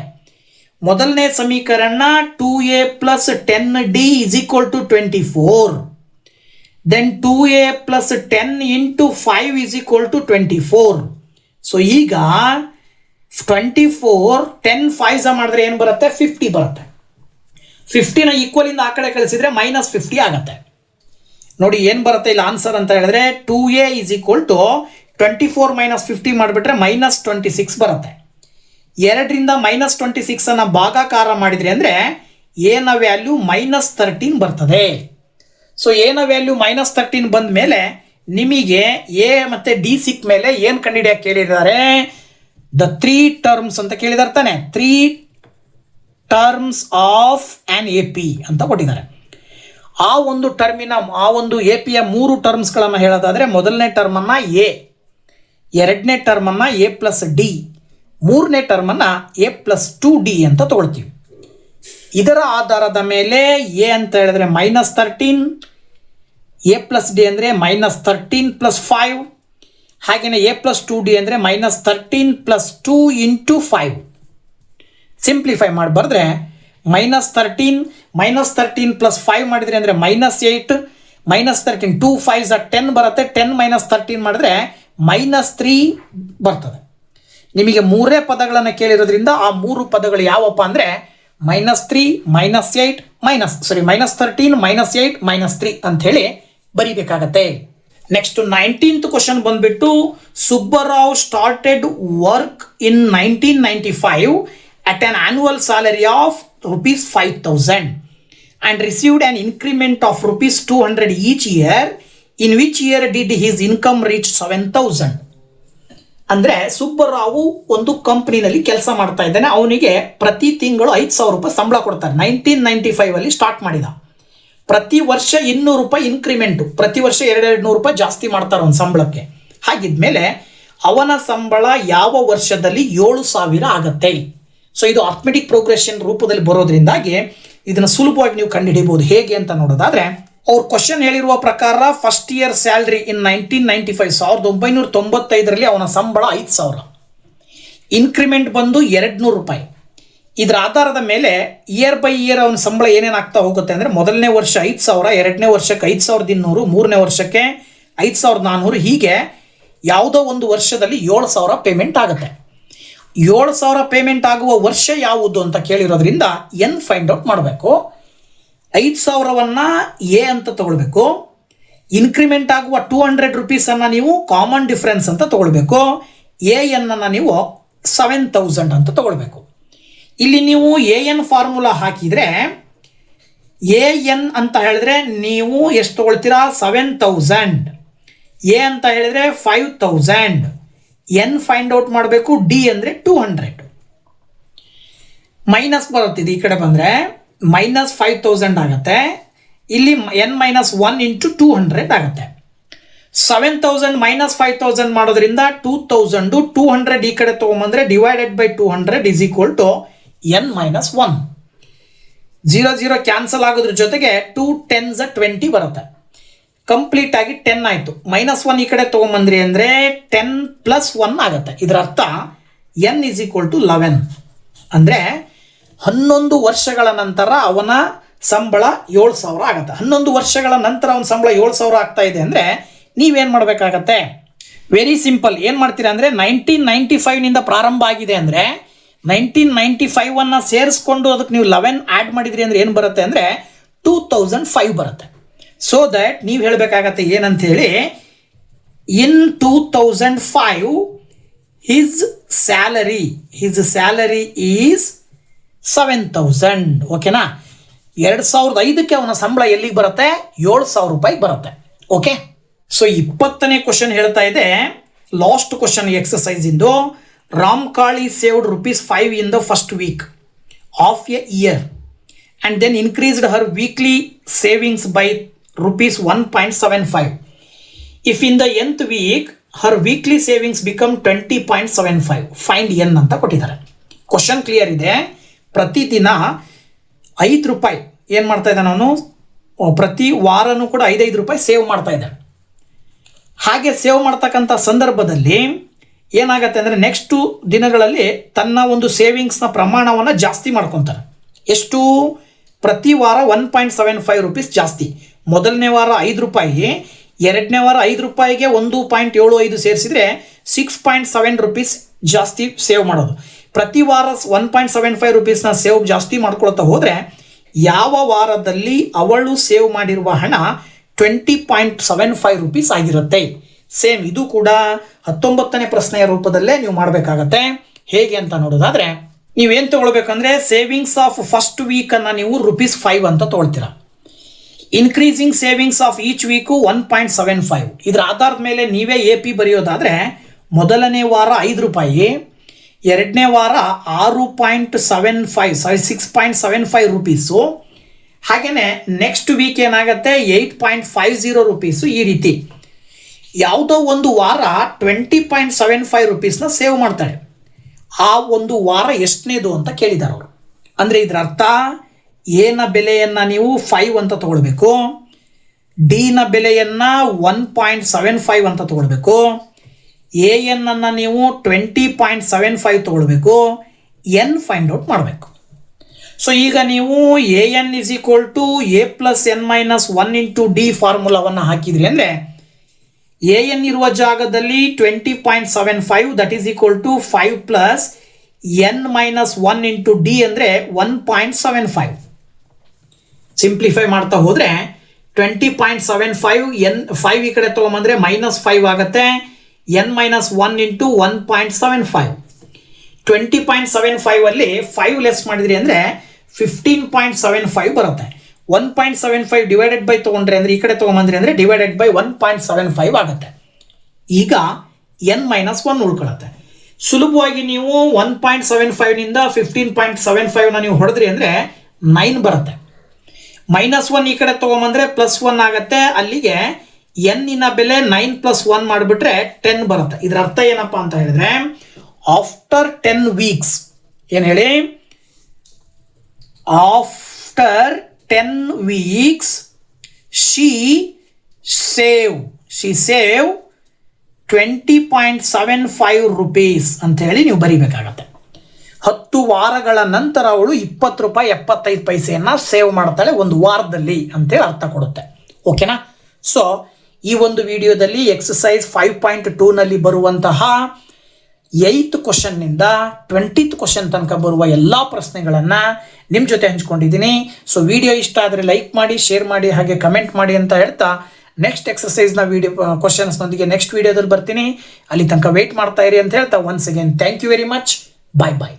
ಮೊದಲನೇ ಸಮೀಕರಣ 2a plus 10d is equal to 24. Then 2a plus 10 into 5 is equal to 24. So ಈಗ 24 10 5 ಮಾಡಿದ್ರೆ ಏನು ಬರುತ್ತೆ? 50 ಬರುತ್ತೆ. 50ನ ಈಕ್ವಲಿಂದ ಆ ಕಡೆ ಕಳಿಸಿದ್ರೆ -50 ಆಗುತ್ತೆ. ನೋಡಿ ಏನು ಬರುತ್ತೆ ಇಲ್ಲಿ ಆನ್ಸರ್ ಅಂತ ಹೇಳಿದ್ರೆ 2a ಇಸ್ ಈಕ್ವಲ್ ಟು 24 - 50 ಮಾಡಿಬಿಟ್ರೆ -26 ಬರುತ್ತೆ. 2ರಿಂದ -26 ಭಾಗಾಕಾರ ಮಾಡಿದ್ರಿ ಅಂದರೆ ಎನ ವ್ಯಾಲ್ಯೂ -13 ಬರ್ತದೆ. ಸೊ ಎನ ವ್ಯಾಲ್ಯೂ -13 ಬಂದ ಮೇಲೆ ನಿಮಗೆ ಎ ಮತ್ತು ಡಿ ಸಿಕ್ಕ ಮೇಲೆ ಏನು ಕಂಡುಹಿಡಿಯಕ್ಕೆ ಕೇಳಿದ್ದಾರೆ? ದ 3 ಟರ್ಮ್ಸ್ ಅಂತ ಕೇಳಿದಾರೆ ತಾನೆ. 3 terms of an A P ಅಂತ ಕೊಟ್ಟಿದ್ದಾರೆ. ಆ ಒಂದು ಟರ್ಮಿನ ಆ ಒಂದು ಎ ಪಿಯ 3 ಟರ್ಮ್ಸ್ಗಳನ್ನು ಹೇಳೋದಾದರೆ ಮೊದಲನೇ ಟರ್ಮನ್ನು ಎ, ಎರಡನೇ ಟರ್ಮನ್ನು ಎ ಪ್ಲಸ್ ಡಿ, ಮೂರನೇ ಟರ್ಮನ್ನು ಎ ಪ್ಲಸ್ 2d ಅಂತ ತಗೊಳ್ತೀವಿ. ಇದರ ಆಧಾರದ ಮೇಲೆ ಎ ಅಂತ ಹೇಳಿದ್ರೆ -13, ಎ ಪ್ಲಸ್ ಡಿ ಅಂದರೆ -13 + 5, ಹಾಗೆಯೇ ಎ ಪ್ಲಸ್ 2d ಅಂದರೆ -13 + 2 × 5. ಸಿಂಪ್ಲಿಫೈ ಮಾಡಿ ಬರೆದ್ರೆ -13 + 5 ಮಾಡಿದ್ರೆ ಅಂದರೆ -8, -13 2 5s 10 ಬರುತ್ತೆ. 10 - 13 ಮಾಡಿದ್ರೆ -3 ಬರ್ತದೆ. ನಿಮಗೆ ಮೂರೇ ಪದಗಳನ್ನು ಕೇಳಿರೋದ್ರಿಂದ ಆ 3 ಪದಗಳು ಯಾವಪ್ಪ ಅಂದರೆ -3 -8 -13 -8 -3 ಅಂಥೇಳಿ ಬರಿಬೇಕಾಗತ್ತೆ. ನೆಕ್ಸ್ಟ್ 19th ಕ್ವಶನ್ ಬಂದ್ಬಿಟ್ಟು Subbarao started work in 1995 at an annual salary of ₹5,000 and received an increment of ₹200 each year. In which year did his income reach 7,000? ಅಂದರೆ ಸುಬ್ಬರಾವು ಒಂದು ಕಂಪ್ನಿನಲ್ಲಿ ಕೆಲಸ ಮಾಡ್ತಾ ಇದ್ದಾನೆ. ಅವನಿಗೆ ಪ್ರತಿ ತಿಂಗಳು ₹5,000 ಸಂಬಳ ಕೊಡ್ತಾರೆ. 1995 ಸ್ಟಾರ್ಟ್ ಮಾಡಿದ. ಪ್ರತಿ ವರ್ಷ ₹200 ಇನ್ಕ್ರಿಮೆಂಟು, ಪ್ರತಿ ವರ್ಷ ₹200 ಜಾಸ್ತಿ ಮಾಡ್ತಾರೆ ಒಂದು ಸಂಬಳಕ್ಕೆ. ಹಾಗಿದ್ಮೇಲೆ ಅವನ ಸಂಬಳ ಯಾವ ವರ್ಷದಲ್ಲಿ 7,000 ಆಗತ್ತೆ? ಸೊ ಇದು ಅರ್ಥಮೆಟಿಕ್ ಪ್ರೋಗ್ರೆಷನ್ ರೂಪದಲ್ಲಿ ಬರೋದ್ರಿಂದಾಗಿ ಇದನ್ನು ಸುಲಭವಾಗಿ ನೀವು ಕಂಡುಹಿಡಿಯಬಹುದು. ಹೇಗೆ ಅಂತ ನೋಡೋದಾದ್ರೆ ಅವ್ರ ಕ್ವಶನ್ ಹೇಳಿರುವ ಪ್ರಕಾರ ಫಸ್ಟ್ ಇಯರ್ ಸ್ಯಾಲ್ರಿ ಇನ್ 1995 1995ರಲ್ಲಿ ಅವನ ಸಂಬಳ 5,000, ಇನ್ಕ್ರಿಮೆಂಟ್ ಬಂದು ₹200. ಇದರ ಆಧಾರದ ಮೇಲೆ ಇಯರ್ ಬೈ ಇಯರ್ ಅವನ ಸಂಬಳ ಏನೇನಾಗ್ತಾ ಹೋಗುತ್ತೆ ಅಂದರೆ ಮೊದಲನೇ ವರ್ಷ 5,000, ಎರಡನೇ ವರ್ಷಕ್ಕೆ 5,200, ಮೂರನೇ ವರ್ಷಕ್ಕೆ 5,400, ಹೀಗೆ ಯಾವುದೋ ಒಂದು ವರ್ಷದಲ್ಲಿ 7,000 ಪೇಮೆಂಟ್ ಆಗುತ್ತೆ. 7,000 ಪೇಮೆಂಟ್ ಆಗುವ ವರ್ಷ ಯಾವುದು ಅಂತ ಕೇಳಿರೋದ್ರಿಂದ ಎನ್ ಫೈಂಡ್ ಔಟ್ ಮಾಡಬೇಕು. 5,000ವನ್ನು ಎ ಅಂತ ತಗೊಳ್ಬೇಕು. ಇನ್ಕ್ರಿಮೆಂಟ್ ಆಗುವ ₹200 ನೀವು ಕಾಮನ್ ಡಿಫರೆನ್ಸ್ ಅಂತ ತಗೊಳ್ಬೇಕು. ಎ ಎನ್ ಅನ್ನು ನೀವು 7,000 ಅಂತ ತಗೊಳ್ಬೇಕು. ಇಲ್ಲಿ ನೀವು ಎ ಎನ್ ಫಾರ್ಮುಲಾ ಹಾಕಿದರೆ ಎ ಎನ್ ಅಂತ ಹೇಳಿದ್ರೆ ನೀವು ಎಷ್ಟು ತಗೊಳ್ತೀರಾ? 7,000. ಎ ಅಂತ ಹೇಳಿದ್ರೆ 5,000. ಎನ್ ಫೈಂಡ್ ಔಟ್ ಮಾಡಬೇಕು. ಡಿ ಅಂದರೆ 200. ಮೈನಸ್ ಬರುತ್ತಿದೆ ಈ ಕಡೆ ಬಂದರೆ -5,000 ಆಗುತ್ತೆ. ಇಲ್ಲಿ n - 1 × 200 ಆಗುತ್ತೆ. 7,000 - 5,000 ಮಾಡೋದ್ರಿಂದ 2,000. 200 ಈ ಕಡೆ ತೊಗೊಂಬಂದ್ರೆ divided by 200 is equal to n - 1. 0 0 cancel ಆಗೋದ್ರ ಜೊತೆಗೆ 2 10s 20 ಬರುತ್ತೆ. ಕಂಪ್ಲೀಟ್ ಆಗಿ 10 ಆಯಿತು. -1 ಈ ಕಡೆ ತೊಗೊಂಬಂದ್ರಿ ಅಂದರೆ 10 + 1 ಆಗುತ್ತೆ. ಇದರ ಅರ್ಥ n ಇಸ್ ಈಕ್ವಲ್ ಟು 11. ಅಂದರೆ 11 ವರ್ಷಗಳ ನಂತರ ಅವನ ಸಂಬಳ 7,000 ಆಗುತ್ತೆ. 11 ವರ್ಷಗಳ ನಂತರ ಅವನ ಸಂಬಳ 7,000 ಆಗ್ತಾ ಇದೆ ಅಂದರೆ ನೀವೇನು ಮಾಡಬೇಕಾಗತ್ತೆ? Very simple. ಏನು ಮಾಡ್ತೀರಾ ಅಂದರೆ 1995ನಿಂದ ಪ್ರಾರಂಭ ಆಗಿದೆ ಅಂದರೆ 1995 ಸೇರಿಸ್ಕೊಂಡು ಅದಕ್ಕೆ ನೀವು 11 ಆ್ಯಡ್ ಮಾಡಿದ್ರಿ ಅಂದರೆ ಏನು ಬರುತ್ತೆ ಅಂದರೆ 2005 ಬರುತ್ತೆ. ಸೊ ದ್ಯಾಟ್ ನೀವು ಹೇಳಬೇಕಾಗತ್ತೆ ಏನಂತ ಹೇಳಿ, ಇನ್ 2005 ಹಿಸ್ ಸ್ಯಾಲರಿ ಈಸ್ 7,000. ಓಕೆನಾ? 2005ಕ್ಕೆ ಅವನ ಸಂಬಳ ಎಲ್ಲಿಗೆ ಬರುತ್ತೆ? ₹7,000 ಬರುತ್ತೆ. ಓಕೆ, ಸೊ 20ನೇ ಕ್ವಶನ್ ಹೇಳ್ತಾ ಇದೆ, ಲಾಸ್ಟ್ ಕ್ವಶನ್ ಎಕ್ಸಸೈಸ್ ಇಂದು. Ramkali saved ₹5 in the first week of a year and then increased her weekly savings by ₹1.75. If in the nth week her weekly savings become 20.75, find n ಅಂತ ಕೊಟ್ಟಿದ್ದಾರೆ. Question clear ಇದೆ. ಪ್ರತಿದಿನ ₹5 ಏನು ಮಾಡ್ತಾ ಇದ್ದಾನೆ ಅವನು? ಪ್ರತಿ ವಾರನೂ ಕೂಡ ₹5 ಸೇವ್ ಮಾಡ್ತಾ ಇದ್ದಾನೆ. ಹಾಗೆ ಸೇವ್ ಮಾಡ್ತಕ್ಕಂಥ ಸಂದರ್ಭದಲ್ಲಿ ಏನಾಗುತ್ತೆ ಅಂದರೆ ನೆಕ್ಸ್ಟು ದಿನಗಳಲ್ಲಿ ತನ್ನ ಒಂದು ಸೇವಿಂಗ್ಸ್ನ ಪ್ರಮಾಣವನ್ನು ಜಾಸ್ತಿ ಮಾಡ್ಕೊತಾರೆ. ಎಷ್ಟು? ಪ್ರತಿ ವಾರ 1.75 ರೂಪೀಸ್ ಜಾಸ್ತಿ. ಮೊದಲನೇ ವಾರ 5 ರೂಪಾಯಿ, ಎರಡನೇ ವಾರ 5 ರೂಪಾಯಿಗೆ 1.75 ಸೇರಿಸಿದ್ರೆ 6.7 ರೂಪೀಸ್ ಜಾಸ್ತಿ ಸೇವ್ ಮಾಡೋದು. ಪ್ರತಿ ವಾರ 1.75 ರೂಪೀಸ್ನ ಸೇವ್ ಜಾಸ್ತಿ ಮಾಡ್ಕೊಳ್ತಾ ಹೋದರೆ ಯಾವ ವಾರದಲ್ಲಿ ಅವಳು ಸೇವ್ ಮಾಡಿರುವ ಹಣ 20.75 ರೂಪೀಸ್ ಆಗಿರುತ್ತೆ. ಸೇಮ್ ಇದು ಕೂಡ 19ನೇ ಪ್ರಶ್ನೆಯ ರೂಪದಲ್ಲೇ ನೀವು ಮಾಡಬೇಕಾಗತ್ತೆ. ಹೇಗೆ ಅಂತ ನೋಡೋದಾದರೆ ನೀವೇನು ತಗೊಳ್ಬೇಕಂದ್ರೆ ಸೇವಿಂಗ್ಸ್ ಆಫ್ ಫಸ್ಟ್ ವೀಕನ್ನು ನೀವು ₹5 ಅಂತ ತೊಗೊಳ್ತೀರಾ. Increasing savings of each week 1.75. ಇದರ ಆಧಾರದ ಮೇಲೆ ನೀವೇ AP ಬರೆಯೋದಾದರೆ ಮೊದಲನೇ ವಾರ 5 ರೂಪಾಯಿ, ಎರಡನೇ ವಾರ 6.75 ರೂಪೀಸು, ಹಾಗೆಯೇ ನೆಕ್ಸ್ಟ್ ವೀಕ್ ಏನಾಗುತ್ತೆ 8.50 ರೂಪೀಸು. ಈ ರೀತಿ ಯಾವುದೋ ಒಂದು ವಾರ 20.75 ರೂಪೀಸ್ನ ಸೇವ್ ಮಾಡ್ತಾಳೆ. ಆ ಒಂದು ವಾರ ಎಷ್ಟನೇದು ಅಂತ ಕೇಳಿದ್ದಾರೆ ಅವರು. ಅಂದರೆ ಇದರ ಅರ್ಥ ಎನ ಬೆಲೆಯನ್ನು ನೀವು 5 ಅಂತ ತಗೊಳ್ಬೇಕು, ಡಿನ ಬೆಲೆಯನ್ನು 1.75 ಅಂತ ತಗೊಳ್ಬೇಕು, ಎನ್ನು ನೀವು 20.75 ತಗೊಳ್ಬೇಕು, ಎನ್ ಫೈಂಡ್ ಔಟ್ ಮಾಡಬೇಕು. ಸೊ ಈಗ ನೀವು AN = A + n - 1 × D ಫಾರ್ಮುಲಾವನ್ನು ಹಾಕಿದ್ರಿ ಅಂದರೆ AN ಇರುವ ಜಾಗದಲ್ಲಿ 20.75 that is equal to 5 + n - 1 × D ಅಂದರೆ 1.75. ಸಿಂಪ್ಲಿಫೈ ಮಾಡ್ತಾ ಹೋದರೆ 20.75 n 5 ಈ ಕಡೆ ತೊಗೊಂಬಂದರೆ -5 ಆಗುತ್ತೆ, n - 1 × 1.75. 20.75 ಅಲ್ಲಿ 5 ಲೆಸ್ ಮಾಡಿದ್ರಿ ಅಂದರೆ 15.75 ಬರುತ್ತೆ. 1.75 ಡಿವೈಡೆಡ್ ಬೈ ತೊಗೊಂಡ್ರೆ ಅಂದರೆ ಈ ಕಡೆ ತೊಗೊಂಬಂದ್ರಿ ಅಂದರೆ ಡಿವೈಡೆಡ್ ಬೈ 1.75 ಆಗುತ್ತೆ. ಈಗ n - 1 ಉಳ್ಕೊಳ್ಳುತ್ತೆ. ಸುಲಭವಾಗಿ ನೀವು 1.75ನಿಂದ 15.75ನ ನೀವು ಹೊಡೆದ್ರಿ ಅಂದರೆ 9 ಬರುತ್ತೆ. -1 ಈ ಕಡೆ ತೊಗೊಂಬಂದರೆ +1 ಆಗುತ್ತೆ. ಅಲ್ಲಿಗೆ n ಬೆಲೆ 9 + 1 ಮಾಡಿಬಿಟ್ರೆ 10 ಬರುತ್ತೆ. ಇದರ ಅರ್ಥ ಏನಪ್ಪ ಅಂತ ಹೇಳಿದ್ರೆ ಆಫ್ಟರ್ 10 ವೀಕ್ಸ್ ಏನು ಹೇಳಿ, after 10 weeks she save 20.75 rupees ಅಂತ ಹೇಳಿ ನೀವು ಬರಿಬೇಕಾಗತ್ತೆ. 10 ವಾರಗಳ ನಂತರ ಅವಳು ₹20.75 ಸೇವ್ ಮಾಡ್ತಾಳೆ ಒಂದು ವಾರದಲ್ಲಿ ಅಂತೇಳಿ ಅರ್ಥ ಕೊಡುತ್ತೆ. ಓಕೆನಾ? ಸೊ ಈ ಒಂದು ವಿಡಿಯೋದಲ್ಲಿ ಎಕ್ಸಸೈಸ್ 5.2ನಲ್ಲಿ ಬರುವಂತಹ 8th ಕ್ವಶನ್ನಿಂದ 20th ಕ್ವಶನ್ ತನಕ ಬರುವ ಎಲ್ಲ ಪ್ರಶ್ನೆಗಳನ್ನು ನಿಮ್ಮ ಜೊತೆ ಹಂಚ್ಕೊಂಡಿದ್ದೀನಿ. ಸೊ ವಿಡಿಯೋ ಇಷ್ಟ ಆದರೆ ಲೈಕ್ ಮಾಡಿ, ಶೇರ್ ಮಾಡಿ, ಹಾಗೆ ಕಮೆಂಟ್ ಮಾಡಿ ಅಂತ ಹೇಳ್ತಾ ನೆಕ್ಸ್ಟ್ ಎಕ್ಸಸೈಸ್ನ ವಿಡಿಯೋ ಕ್ವಶನ್ಸ್ನೊಂದಿಗೆ ನೆಕ್ಸ್ಟ್ ವಿಡಿಯೋದಲ್ಲಿ ಬರ್ತೀನಿ. ಅಲ್ಲಿ ತನಕ ವೆಯ್ಟ್ ಮಾಡ್ತಾ ಇರಿ ಅಂತ ಹೇಳ್ತಾ once again thank you very much. Bye bye.